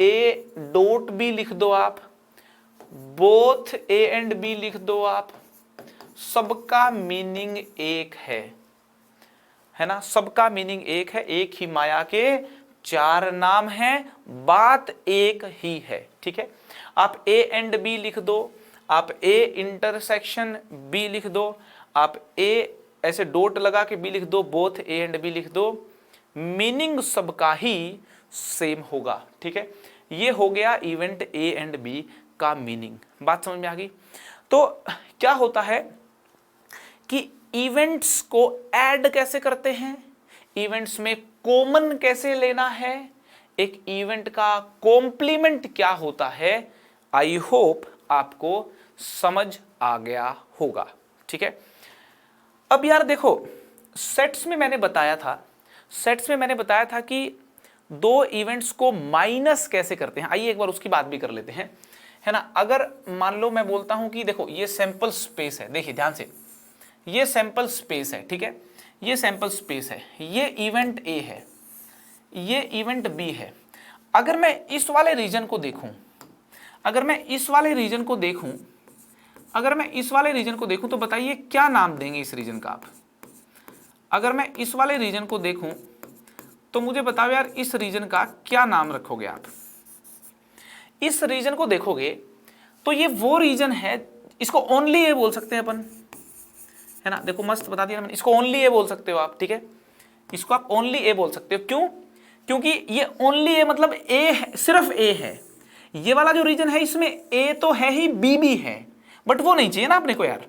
ए डॉट बी लिख दो आप, बोथ ए एंड बी लिख दो आप, सबका मीनिंग एक है ना, सबका मीनिंग एक है, एक ही माया के चार नाम हैं, बात एक ही है, ठीक है। आप ए एंड बी लिख दो, आप ए इंटरसेक्शन बी लिख दो, आप ए ऐसे डॉट लगा के बी लिख दो, बोथ ए एंड बी लिख दो, मीनिंग सबका ही सेम होगा, ठीक है। ये हो गया इवेंट ए एंड बी का मीनिंग। बात समझ में आ गई? तो क्या होता है कि इवेंट्स को ऐड कैसे करते हैं, इवेंट्स में कॉमन कैसे लेना है, एक इवेंट का कॉम्प्लीमेंट क्या होता है, आई होप आपको समझ आ गया होगा। ठीक है, अब यार देखो, सेट्स में मैंने बताया था कि दो इवेंट्स को माइनस कैसे करते हैं। आइए एक बार उसकी बात भी कर लेते हैं, है ना। अगर मान लो मैं बोलता हूं कि देखो ये सैंपल स्पेस है, देखिए ध्यान से, ये सैंपल स्पेस है, ठीक है, ये सैंपल स्पेस है, ये इवेंट ए है, ये इवेंट बी है। अगर मैं इस वाले रीजन को देखूं, अगर मैं इस वाले रीजन को देखूं तो बताइए क्या नाम देंगे इस रीजन का आप। अगर मैं इस वाले रीजन को देखूं तो मुझे बताओ यार, इस रीजन का क्या नाम रखोगे आप। इस रीजन को देखोगे तो ये वो रीजन है, इसको ओनली ए बोल सकते हैं अपन, है ना। देखो मस्त बता दिया मैंने, इसको ओनली ए बोल सकते हो आप, ठीक है, इसको आप ओनली ए बोल सकते हो। क्यों? क्योंकि ये ओनली ए मतलब ए है, सिर्फ ए है। ये वाला जो रीजन है इसमें ए तो है ही, बी भी है, बट वो नहीं चाहिए ना अपने को यार।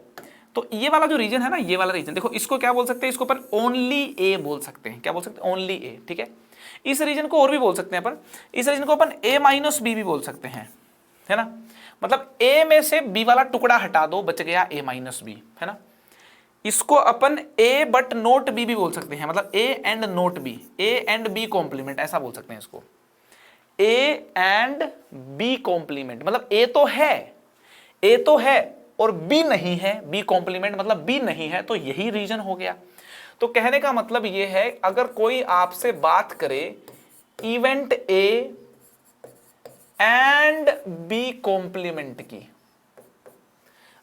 तो ये वाला जो रीजन है ना, ये वाला रीजन, देखो इसको क्या बोल सकते हैं, इसको अपन ओनली ए बोल सकते हैं। क्या बोल सकते हैं? ओनली ए, ठीक है। इस रीजन को और भी बोल सकते हैं अपन, इस रीजन को अपन ए माइनस बी भी बोल सकते हैं, है ना। मतलब ए में से बी वाला टुकड़ा हटा दो, बच गया ए माइनस बी, है ना। इसको अपन ए बट नोट बी भी बोल सकते हैं, मतलब A and not B, A and B complement ऐसा बोल सकते हैं इसको, ए एंड बी कॉम्प्लीमेंट। मतलब ए तो है और बी नहीं है, बी कॉम्प्लीमेंट मतलब बी नहीं है, तो यही रीजन हो गया। तो कहने का मतलब ये है, अगर कोई आपसे बात करे event A and B complement की,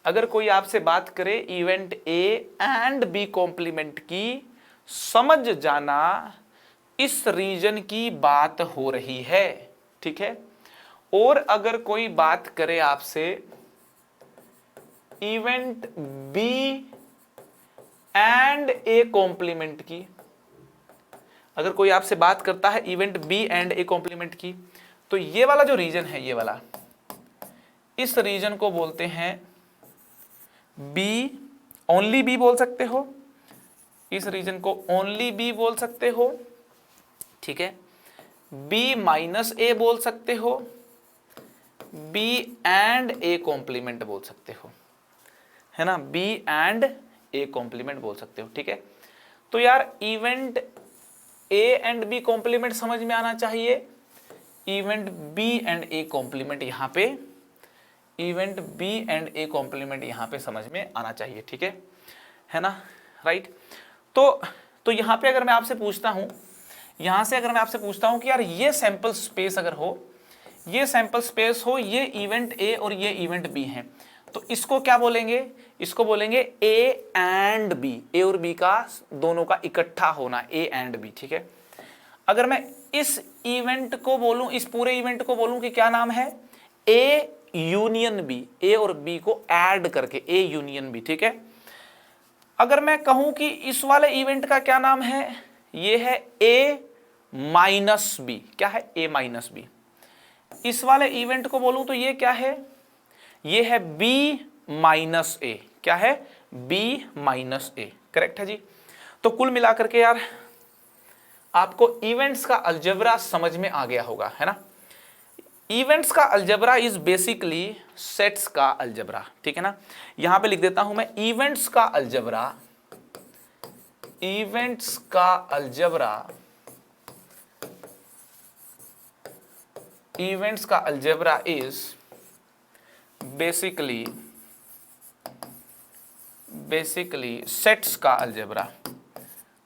अगर कोई आपसे बात करे event A and B complement की, समझ जाना इस रीजन की बात हो रही है, ठीक है। और अगर कोई बात करे आपसे event B and A complement की, अगर कोई आपसे बात करता है event B and A complement की, तो ये वाला जो रीजन है, ये वाला, इस रीजन को बोलते हैं बी, ओनली बी बोल सकते हो, इस रीजन को ओनली बी बोल सकते हो, ठीक है। बी माइनस ए बोल सकते हो, बी एंड ए कॉम्प्लीमेंट बोल सकते हो, है ना, बी एंड ए कॉम्प्लीमेंट बोल सकते हो, ठीक है। तो यार event A and B complement समझ में आना चाहिए, event B and A complement यहां पे, event B and A complement यहां पे समझ में आना चाहिए, ठीक है ना, राइट। तो यहां पे अगर मैं आपसे पूछता हूं, यहां से अगर मैं आपसे पूछता हूं कि यार ये सैंपल स्पेस अगर हो, ये सैंपल स्पेस हो, ये इवेंट ए और ये इवेंट बी है, तो इसको क्या बोलेंगे? इसको बोलेंगे ए एंड बी, ए और बी का दोनों का इकट्ठा होना, ए एंड बी, ठीक है। अगर मैं इस इवेंट को बोलूं, इस पूरे इवेंट को बोलूं कि क्या नाम है, ए यूनियन बी, ए और बी को ऐड करके ए यूनियन बी, ठीक है। अगर मैं कहूं कि इस वाले इवेंट का क्या नाम है, ये है ए माइनस बी, क्या है? ए माइनस बी। इस वाले इवेंट को बोलूं तो ये क्या है? ये है बी माइनस ए, क्या है? बी माइनस ए, करेक्ट है जी। तो कुल मिलाकर के यार आपको इवेंट्स का अलजेब्रा समझ में आ गया होगा, है ना। इवेंट्स का अलजेब्रा इज बेसिकली सेट्स का अलजेब्रा, ठीक है ना। यहां पे लिख देता हूं मैं, इवेंट्स का अलजेब्रा, इवेंट्स का अलजेब्रा, इवेंट्स का अलजेब्रा इज बेसिकली सेट्स का अलजेब्रा,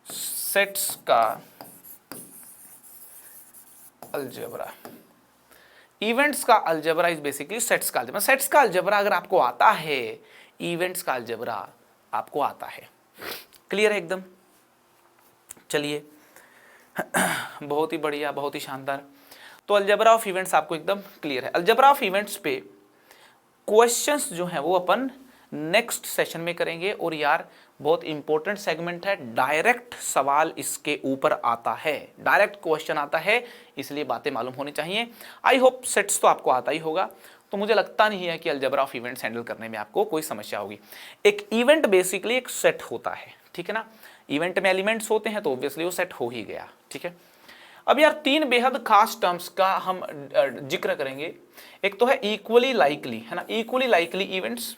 सेट्स का अलजेब्रा। इवेंट्स का अलजेब्रा इज बेसिकली सेट्स का अलजेब्रा। सेट्स का अलजेब्रा अगर आपको आता है, इवेंट्स का अलजेब्रा आपको आता है। क्लियर है एकदम? चलिए बहुत ही बढ़िया, बहुत ही शानदार। तो अलजेब्रा ऑफ इवेंट्स आपको एकदम क्लियर है। अलजेब्रा ऑफ इवेंट्स पे क्वेश्चंस जो हैं वो अपन नेक्स्ट सेशन में करेंगे। और यार बहुत इंपॉर्टेंट सेगमेंट है, डायरेक्ट सवाल इसके ऊपर आता है, डायरेक्ट क्वेश्चन आता है, इसलिए बातें मालूम होनी चाहिए। आई होप सेट्स तो आपको आता ही होगा। तो मुझे लगता नहीं है कि अलजेब्रा ऑफ इवेंट्स हैंडल करने में आपको कोई समस्या होगी। एक इवेंट बेसिकली एक सेट होता है, ठीक है ना, इवेंट में एलिमेंट्स होते हैं तो ऑब्वियसली वो सेट हो ही गया, ठीक है। अब यार तीन बेहद खास टर्म्स का हम जिक्र करेंगे। एक तो है इक्वली लाइकली, है ना, इक्वली लाइकली इवेंट्स,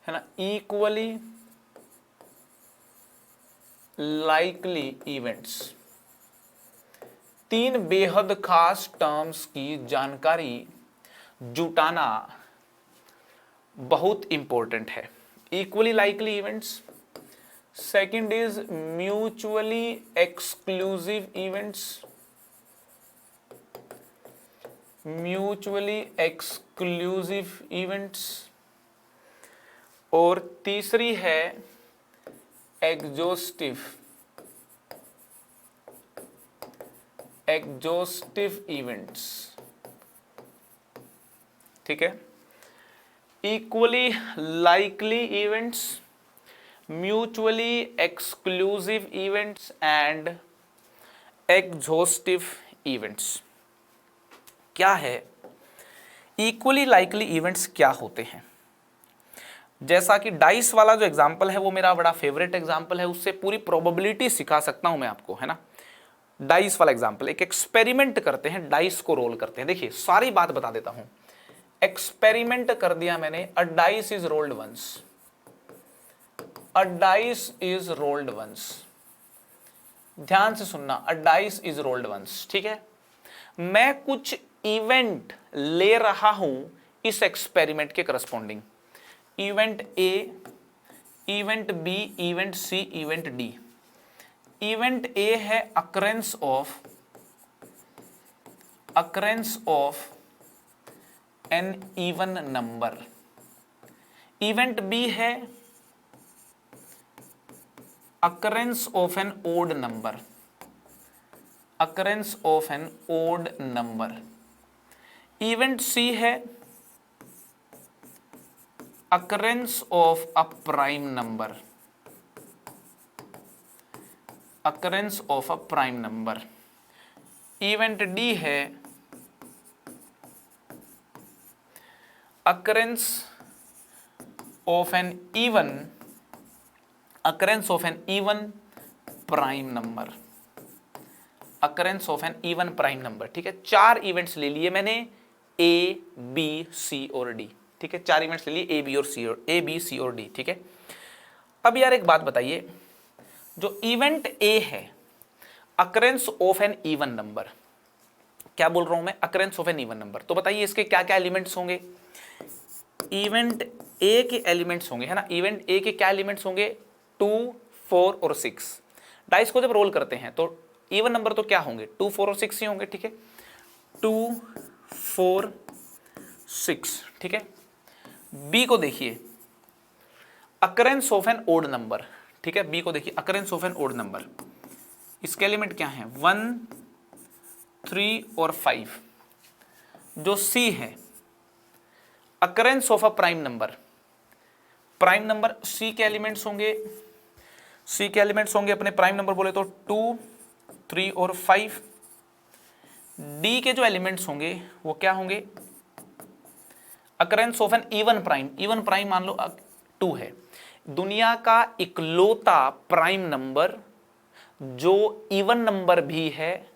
है ना, इक्वली लाइकली इवेंट्स। तीन बेहद खास टर्म्स की जानकारी जुटाना बहुत इंपॉर्टेंट है। Equally likely events, second is mutually exclusive events, mutually exclusive events, और तीसरी है एग्जॉस्टिव इवेंट्स, ठीक है। Equally likely events, mutually exclusive events and exhaustive events. क्या है इक्वली लाइकली इवेंट्स, क्या होते हैं? जैसा कि डाइस वाला जो एग्जांपल है वो मेरा बड़ा फेवरेट एग्जांपल है, उससे पूरी प्रोबेबिलिटी सिखा सकता हूं मैं आपको, है ना। डाइस वाला एग्जांपल, एक एक्सपेरिमेंट करते हैं, डाइस को रोल करते हैं। देखिए सारी बात बता देता हूं। एक्सपेरिमेंट कर दिया मैंने, a dice is rolled once, a dice is rolled once. ध्यान से सुनना, a dice is rolled once, ठीक है। मैं कुछ इवेंट ले रहा हूं इस एक्सपेरिमेंट के corresponding, event A, event B, event C, event D. Event A है occurrence of an even number, event B है occurrence of an odd number, occurrence of an odd number. Event C है occurrence of a prime number, occurrence of a prime number. Event D है occurrence of an even, occurrence of an even prime number, occurrence of an even prime number, ठीक है। चार events ले लिए मैंने, ए B सी और D, ठीक है। चार इवेंट्स ले लिए, ए बी सी और डी, ठीक है। अब यार एक बात बताइए, जो इवेंट ए है occurrence of an even number, क्या बोल रहा हूं मैं, occurrence of an even number, तो बताइए इसके क्या क्या एलिमेंट्स होंगे। इवेंट ए के एलिमेंट्स होंगे, है ना, इवेंट ए के क्या एलिमेंट्स होंगे, 2, 4 और 6। डाइस को जब रोल करते हैं तो इवन नंबर तो क्या होंगे, 2, 4 और 6 ही होंगे, ठीक है। 2, 4, 6, ठीक है। बी को देखिए occurrence of an odd number, ठीक है। बी को देखिए occurrence of an odd number, इसके एलिमेंट क्या हैं, 1, 3 और 5। जो सी है occurrence of a prime number, prime number C के एलिमेंट्स होंगे, सी के एलिमेंट्स होंगे अपने प्राइम नंबर बोले तो 2, 3 और 5। डी के जो एलिमेंट्स होंगे वो क्या होंगे, occurrence of an even prime, even prime मान लो 2 है। दुनिया का इकलौता प्राइम नंबर जो इवन नंबर भी है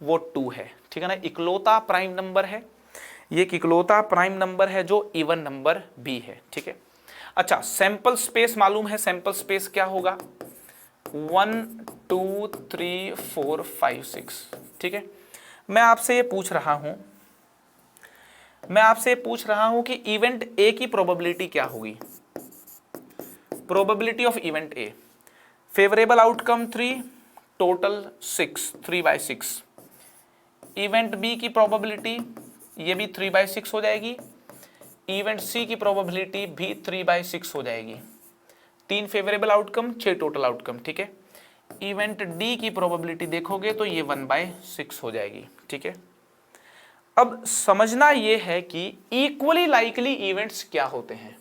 वो 2 है, ठीक है ना। इकलौता प्राइम नंबर है ये, इकलौता प्राइम नंबर है जो इवन नंबर भी है, ठीक है। अच्छा, सैंपल स्पेस मालूम है, सैंपल स्पेस क्या होगा, 1, 2, 3, 4, 5, 6, ठीक है। मैं आपसे ये पूछ रहा हूं कि इवेंट ए की प्रोबेबिलिटी क्या होगी, probability of event A, favourable outcome 3, total 6, 3/6। Event B की प्रोबेबिलिटी ये भी 3/6 हो जाएगी, इवेंट सी की प्रोबेबिलिटी भी 3/6 हो जाएगी। 3 फेवरेबल आउटकम, 6 टोटल आउटकम, ठीक है। इवेंट डी की प्रोबेबिलिटी देखोगे तो ये 1/6 हो जाएगी, ठीक है। अब समझना ये है कि इक्वली लाइकली इवेंट्स क्या होते हैं,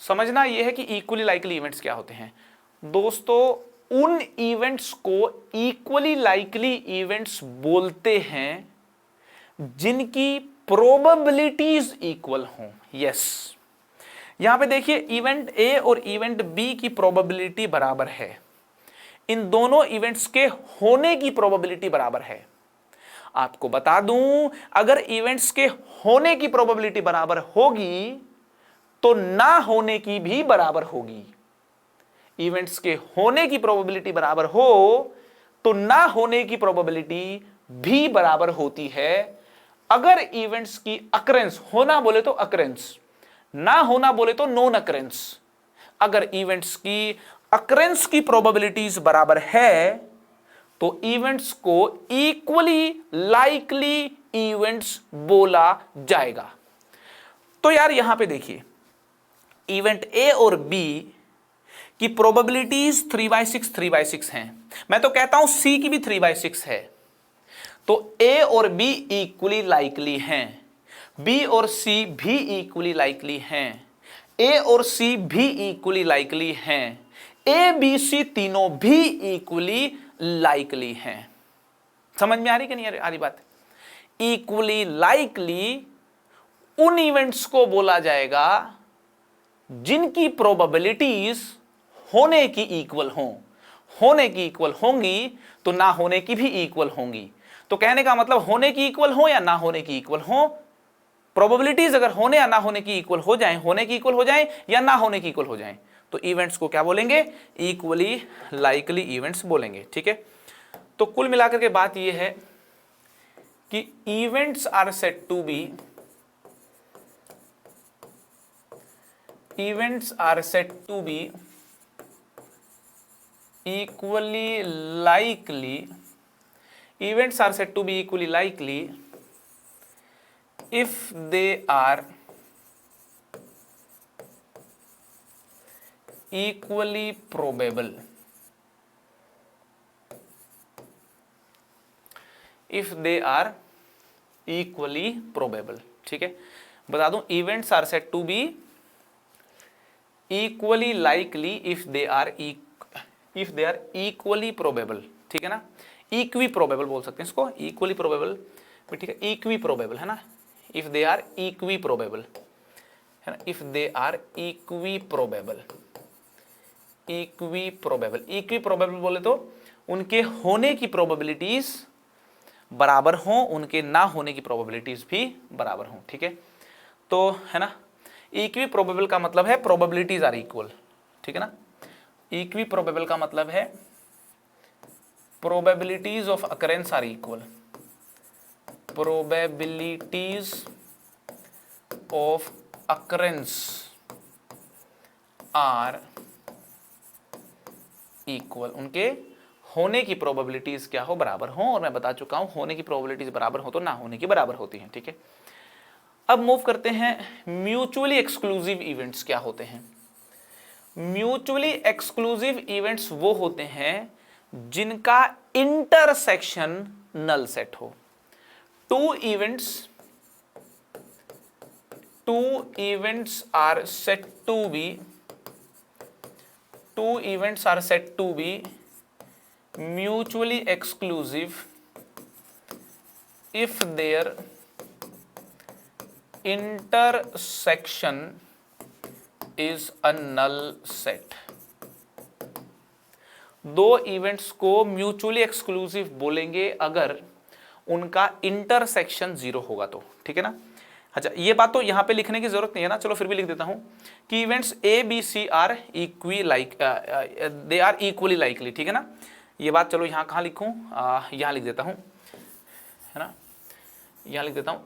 समझना यह है कि इक्वली लाइकली इवेंट्स क्या होते हैं। दोस्तों, उन इवेंट्स को इक्वली लाइकली इवेंट्स बोलते हैं जिनकी प्रोबेबिलिटीज इक्वल हों। यस, यहां पे देखिए इवेंट ए और इवेंट बी की प्रोबेबिलिटी बराबर है, इन दोनों इवेंट्स के होने की प्रोबेबिलिटी बराबर है। आपको बता दूं, अगर इवेंट्स के होने की प्रोबेबिलिटी बराबर होगी तो ना होने की भी बराबर होगी। इवेंट्स के होने की प्रोबेबिलिटी बराबर हो तो ना होने की प्रोबेबिलिटी भी बराबर होती है। अगर इवेंट्स की अकरेंस, होना बोले तो अकरेंस, ना होना बोले तो नॉन अकरेंस, अगर इवेंट्स की अकरेंस की प्रोबेबिलिटीज बराबर है तो इवेंट्स को इक्वली लाइकली इवेंट्स बोला जाएगा। तो यार यहां पे देखिए इवेंट ए और बी की प्रोबेबिलिटीज 3/6 3/6 हैं। मैं तो कहता हूं सी की भी 3/6 है। तो ए और बी इक्वली लाइकली हैं, बी और सी भी इक्वली लाइकली हैं, ए और सी भी इक्वली लाइकली हैं, ए बी सी तीनों भी इक्वली लाइकली हैं। समझ में आ रही कि नहीं आ रही बात? इक्वली लाइकली उन इवेंट्स को बोला जाएगा जिनकी प्रोबेबिलिटीज होने की इक्वल हों। होने की इक्वल होंगी तो ना होने की भी इक्वल होंगी। तो कहने का मतलब होने की इक्वल हो या ना होने की इक्वल हो, प्रोबेबिलिटीज अगर होने या ना होने की इक्वल हो जाएं, होने की इक्वल हो जाएं या ना होने की इक्वल हो जाएं, तो इवेंट्स को क्या बोलेंगे? इक्वली लाइकली इवेंट्स बोलेंगे। ठीक है, तो कुल मिलाकर के बात यह है कि events are said to be, events are said to be equally likely, events are said to be equally likely if they are equally probable, if they are equally probable। ठीक है, बता दूं events are said to be equally likely if they are equally probable। ठीक है ना, equi probable बोल सकते हैं इसको, इक्वली प्रोबेबल, ठीक है, इक्वी प्रोबेबल है ना, if they are equiprobable है ना, if they are equiprobable, equiprobable, equiprobable बोले तो उनके होने की प्रोबेबिलिटीज बराबर हों, उनके ना होने की प्रोबेबिलिटीज भी बराबर हों। ठीक है, तो है ना, इक्वी प्रोबेबल का मतलब है प्रोबेबिलिटीज आर इक्वल। ठीक है ना, इक्वी प्रोबेबल का मतलब है probabilities of occurrence are equal, probabilities of occurrence are equal, उनके होने की प्रोबेबिलिटीज क्या हो? बराबर हो। और मैं बता चुका हूं होने की प्रोबेबिलिटीज बराबर हो तो ना होने की बराबर होती हैं। ठीक है, अब मूव करते हैं म्यूचुअली एक्सक्लूसिव इवेंट्स क्या होते हैं। म्यूचुअली एक्सक्लूसिव इवेंट्स वो होते हैं जिनका इंटरसेक्शन नल सेट हो। Two events are set to be mutually exclusive if their intersection is a null set. दो इवेंट्स को म्यूचुअली एक्सक्लूसिव बोलेंगे अगर उनका इंटरसेक्शन 0 होगा तो। ठीक है ना, अच्छा ये बात तो यहां पे लिखने की जरूरत नहीं है ना, चलो फिर भी लिख देता हूं कि events A B C are they are equally likely. ठीक है ना, ये बात चलो यहां कहां लिखूं, यहां लिख देता हूं, है ना, यहां लिख देता हूं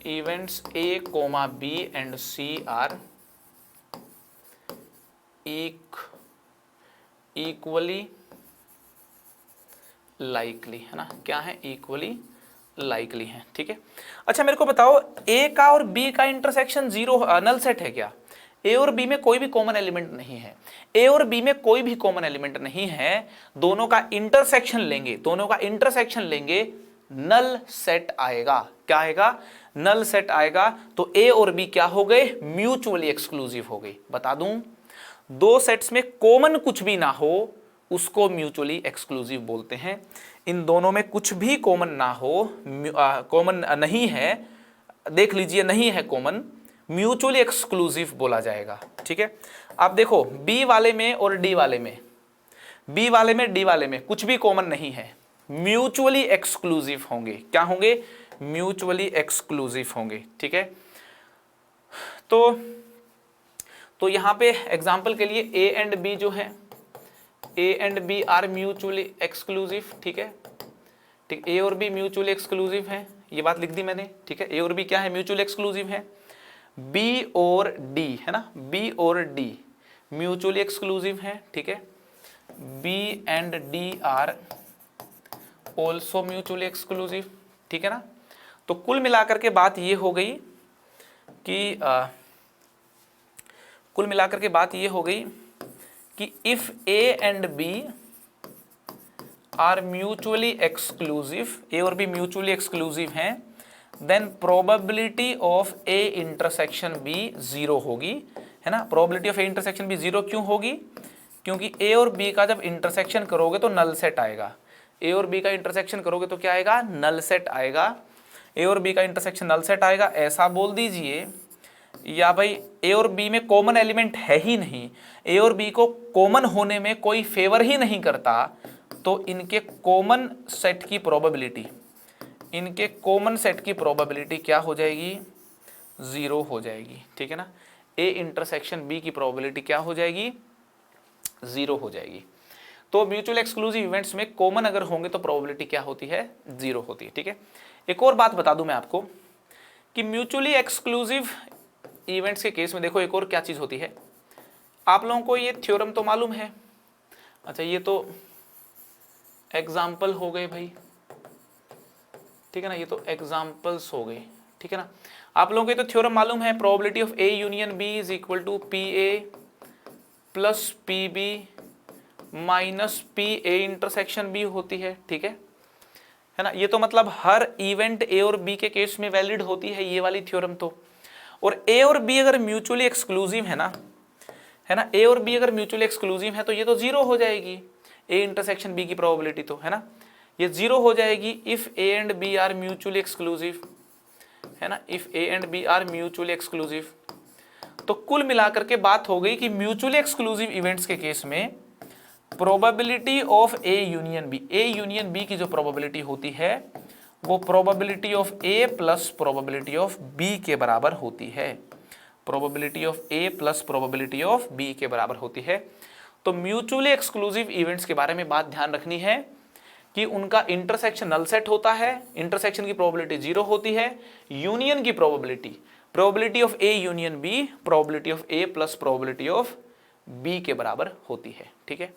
events A comma B and C are equally likely, है ना, क्या है? इक्वली लाइकली है। ठीक है, अच्छा मेरे को बताओ ए का और बी का इंटरसेक्शन 0 नल सेट है क्या? ए और बी में कोई भी कॉमन एलिमेंट नहीं है, ए और बी में कोई भी कॉमन एलिमेंट नहीं है, दोनों का इंटरसेक्शन लेंगे, नल सेट आएगा। क्या आएगा? नल सेट आएगा। तो ए और बी क्या हो गए? म्यूचुअली एक्सक्लूसिव हो गए। बता दूं, दो सेट्स में कॉमन कुछ भी ना हो उसको म्यूचुअली एक्सक्लूसिव बोलते हैं। इन दोनों में कुछ भी कॉमन ना हो, कॉमन नहीं है, देख लीजिए नहीं है कॉमन, म्यूचुअली एक्सक्लूसिव बोला जाएगा। ठीक है, आप देखो बी वाले में और डी वाले में, बी वाले में डी वाले में कुछ भी कॉमन नहीं है, म्यूचुअली एक्सक्लूसिव होंगे। क्या होंगे? म्यूचुअली एक्सक्लूसिव होंगे। ठीक है, तो यहां पे एग्जांपल के लिए ए एंड बी जो है, A and B are mutually exclusive. ठीक है, ठीक, ए और बी म्यूचुअली एक्सक्लूसिव है, ये बात लिख दी मैंने। ठीक है, ए और बी क्या है? म्यूचुअली एक्सक्लूसिव है। बी और डी है ना, बी और डी म्यूचुअली एक्सक्लूसिव है। ठीक है, B and D are also mutually exclusive. ठीक है ना, तो कुल मिलाकर के बात ये हो गई कि कुल मिलाकर के बात ये हो गई कि if A and B are mutually exclusive, A और बी म्यूचुअली एक्सक्लूसिव हैं, then probability of A intersection B zero होगी, है ना। Probability of A intersection B zero क्यों होगी? क्योंकि ए और बी का जब इंटरसेक्शन करोगे तो नल सेट आएगा। ए और बी का इंटरसेक्शन करोगे तो क्या आएगा? नल सेट आएगा। ए और बी का इंटरसेक्शन नल सेट आएगा, ऐसा बोल दीजिए। या भाई ए और बी में कॉमन एलिमेंट है ही नहीं, ए और बी को कॉमन होने में कोई फेवर ही नहीं करता, तो इनके कॉमन सेट की प्रोबेबिलिटी, इनके कॉमन सेट की प्रोबेबिलिटी क्या हो जाएगी? जीरो हो जाएगी। ठीक है ना, ए इंटरसेक्शन बी की प्रोबेबिलिटी क्या हो जाएगी? जीरो हो जाएगी। तो म्यूचुअल एक्सक्लूसिव इवेंट्स में कॉमन अगर होंगे तो प्रोबेबिलिटी क्या होती है? जीरो होती है। ठीक है, एक और बात बता दूं मैं आपको कि म्यूचुअली एक्सक्लूसिव इवेंट्स के केस में देखो एक और क्या चीज होती है। आप लोगों को ये थ्योरम तो मालूम है, अच्छा ये तो एग्जाम्पल हो गए भाई, ठीक है ना, ये तो एग्जाम्पल्स हो गए। ठीक है ना, आप लोगों को तो थ्योरम मालूम है, probability of A union B is equal to P A plus P B minus P A intersection B होती है। ठीक है ना, ये तो मतलब हर इवेंट ए और बी के केस में वैलिड होती है ये वाली थ्योरम तो। और ए और बी अगर म्यूचुअली एक्सक्लूसिव है ना, ए और बी अगर म्यूचुअली एक्सक्लूसिव है तो ये तो जीरो हो जाएगी, ए इंटरसेक्शन बी की प्रोबेबिलिटी तो, है ना, ये जीरो हो जाएगी if A and B are mutually exclusive, है ना, if A and B are mutually exclusive. तो कुल मिलाकर के बात हो गई कि म्यूचुअली एक्सक्लूसिव इवेंट्स के केस में probability of A union B, A union B की जो प्रोबेबिलिटी होती है वो probability of A plus probability of B के बराबर होती है, probability of A plus probability of B के बराबर होती है। तो म्यूचुअली एक्सक्लूसिव इवेंट्स के बारे में बात ध्यान रखनी है कि उनका इंटरसेक्शन नल सेट होता है, इंटरसेक्शन की प्रोबेबिलिटी जीरो होती है, यूनियन की probability of A union B probability of A plus probability of B के बराबर होती है। ठीक है,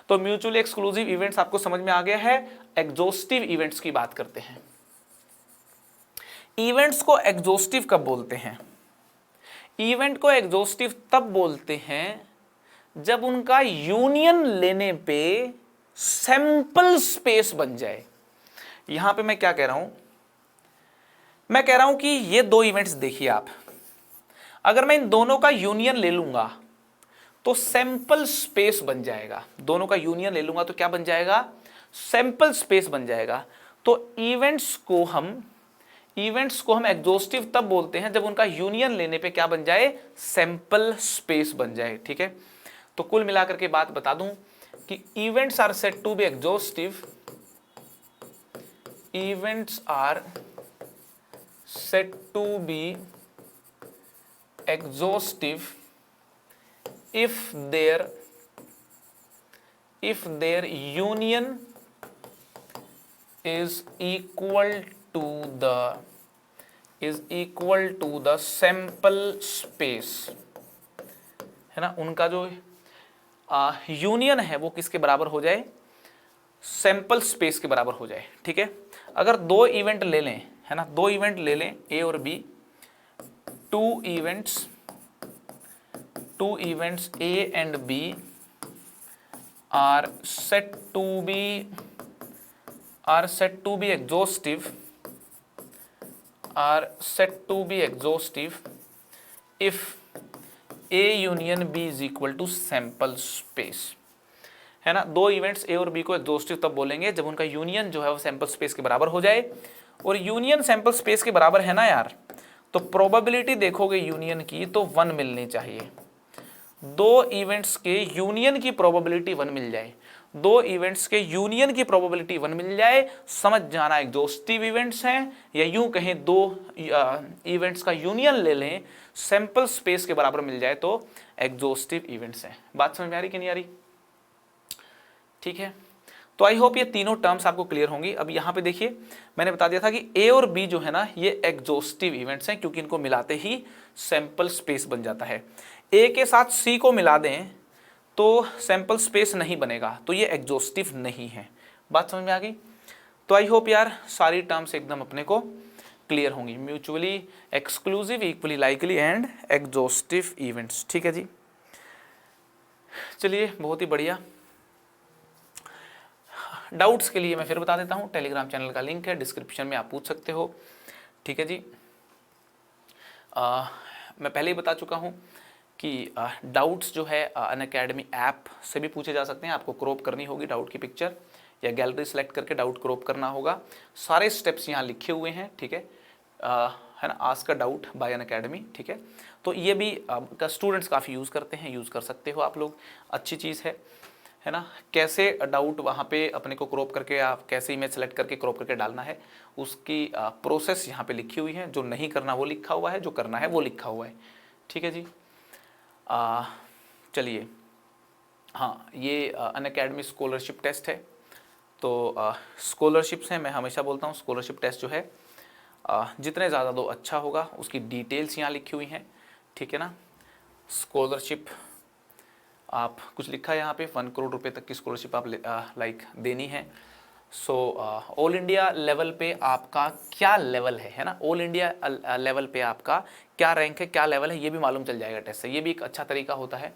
तो म्यूचुअली एक्सक्लूसिव इवेंट्स आपको समझ में आ गया है। एग्जॉस्टिव इवेंट्स की बात करते हैं। इवेंट्स को एग्जॉस्टिव कब बोलते हैं? इवेंट को एग्जॉस्टिव तब बोलते हैं जब उनका यूनियन लेने पे सैंपल स्पेस बन जाए। यहां पे मैं क्या कह रहा हूं? मैं कह रहा हूं कि ये दो इवेंट्स देखिए आप, अगर मैं इन दोनों का यूनियन ले लूंगा तो सैंपल स्पेस बन जाएगा। दोनों का यूनियन ले लूंगा तो क्या बन जाएगा? सैंपल स्पेस बन जाएगा। तो इवेंट्स को हम एग्जॉस्टिव तब बोलते हैं जब उनका यूनियन लेने पे क्या बन जाए? सैंपल स्पेस बन जाए। ठीक है, तो कुल मिलाकर के बात बता दूं कि events are said to be exhaustive, events are said to be exhaustive if their union is equal to the sample space, है ना, उनका जो यूनियन है वो किसके बराबर हो जाए? सैंपल स्पेस के बराबर हो जाए। ठीक है, अगर दो इवेंट ले लें, है ना, दो इवेंट ले लें ए और B, two events A and B are said to be exhaustive if A union B is equal to sample space, है ना। दो इवेंट्स ए और बी को एग्जॉस्टिव तब बोलेंगे जब उनका यूनियन जो है वो सैंपल स्पेस के बराबर हो जाए, और यूनियन सैंपल स्पेस के बराबर है ना यार, तो प्रोबेबिलिटी देखोगे यूनियन की तो 1 मिलनी चाहिए। दो इवेंट्स के यूनियन की प्रोबेबिलिटी 1 मिल जाए, दो इवेंट्स के यूनियन की प्रोबेबिलिटी 1 मिल जाए, समझ जाना एग्जॉस्टिव इवेंट्स हैं, या यूं कहें दो इवेंट्स का यूनियन ले लें सैंपल स्पेस के बराबर मिल जाए तो एग्जॉस्टिव इवेंट्स हैं। बात समझ में आ रही कि नहीं आ रही? ठीक है, तो आई होप ये तीनों टर्म्स आपको क्लियर होंगी। अब यहाँ पे देखिए मैंने बता दिया था कि ए और बी जो है ना ये एग्जॉस्टिव इवेंट्स हैं, क्योंकि इनको मिलाते ही सैंपल स्पेस बन जाता है। ए के साथ सी को मिला दें तो सैंपल स्पेस नहीं बनेगा, तो ये एग्जॉस्टिव नहीं है। बात समझ में आ गई? तो आई होप यार सारी टर्म्स एकदम अपने को क्लियर होंगी। Mutually exclusive, equally likely and exhaustive events. ठीक है जी, चलिए बहुत ही बढ़िया। डाउट्स के लिए मैं फिर बता देता हूँ, टेलीग्राम चैनल का लिंक है डिस्क्रिप्शन में, आप पूछ सकते हो। ठीक है जी, मैं पहले ही बता चुका हूँ कि डाउट्स जो है अनअकैडमी ऐप से भी पूछे जा सकते हैं। आपको क्रॉप करनी होगी डाउट की पिक्चर, या गैलरी सेलेक्ट करके डाउट क्रॉप करना होगा। सारे स्टेप्स यहाँ लिखे हुए हैं, ठीक है, है ना, ask a doubt bye Unacademy. ठीक है, तो ये भी स्टूडेंट्स काफ़ी यूज़ करते हैं, यूज़ कर सकते हो आप लोग, अच्छी चीज़ है ना। कैसे डाउट वहाँ पे अपने को क्रॉप करके, आप कैसे इमेज सेलेक्ट करके क्रॉप करके डालना है, उसकी प्रोसेस यहाँ पे लिखी हुई है। जो नहीं करना वो लिखा हुआ है, जो करना है वो लिखा हुआ है। ठीक है जी, चलिए, हाँ, ये अनअकैडमी स्कॉलरशिप टेस्ट है। तो स्कॉलरशिप्स हैं, मैं हमेशा बोलता हूँ स्कॉलरशिप टेस्ट जो है जितने ज़्यादा दो अच्छा होगा, उसकी डिटेल्स यहाँ लिखी हुई हैं। ठीक है ना, स्कॉलरशिप आप कुछ लिखा है यहाँ पे 1 करोड़ रुपए तक की स्कॉलरशिप आप लाइक देनी है। सो ऑल इंडिया लेवल पे आपका क्या लेवल है ना, ऑल इंडिया लेवल पे आपका क्या रैंक है, क्या लेवल है, ये भी मालूम चल जाएगा टेस्ट से। ये भी एक अच्छा तरीका होता है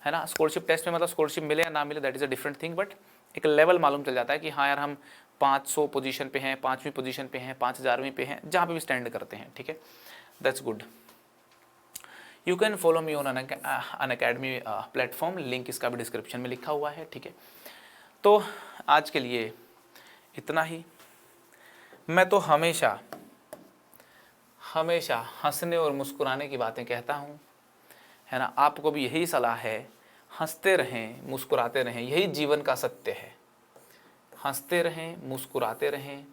ना। स्कॉलरशिप टेस्ट में मतलब स्कॉलरशिप मिले या ना मिले that is a different thing, but एक लेवल मालूम चल जाता है कि हाँ यार हम 500 पोजीशन पे हैं, 5वीं पोजीशन पे हैं, 5000वीं पे हैं, जहाँ पे भी स्टैंड करते हैं। ठीक है, that's good. You can follow me on Unacademy platform, link इसका भी डिस्क्रिप्शन में लिखा हुआ है। ठीक है, तो आज के लिए इतना ही। मैं तो हमेशा हमेशा हंसने और मुस्कुराने की बातें कहता हूँ, है ना। आपको भी यही सलाह है, हंसते रहें, मुस्कुराते रहें, यही जीवन का सत्य है। हंसते रहें, मुस्कुराते रहें,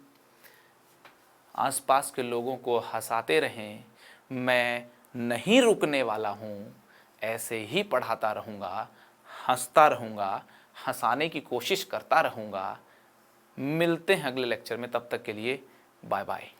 आसपास के लोगों को हंसाते रहें। मैं नहीं रुकने वाला हूँ, ऐसे ही पढ़ाता रहूँगा, हंसता रहूँगा, हंसाने की कोशिश करता रहूँगा। मिलते हैं अगले लेक्चर में, तब तक के लिए बाय बाय।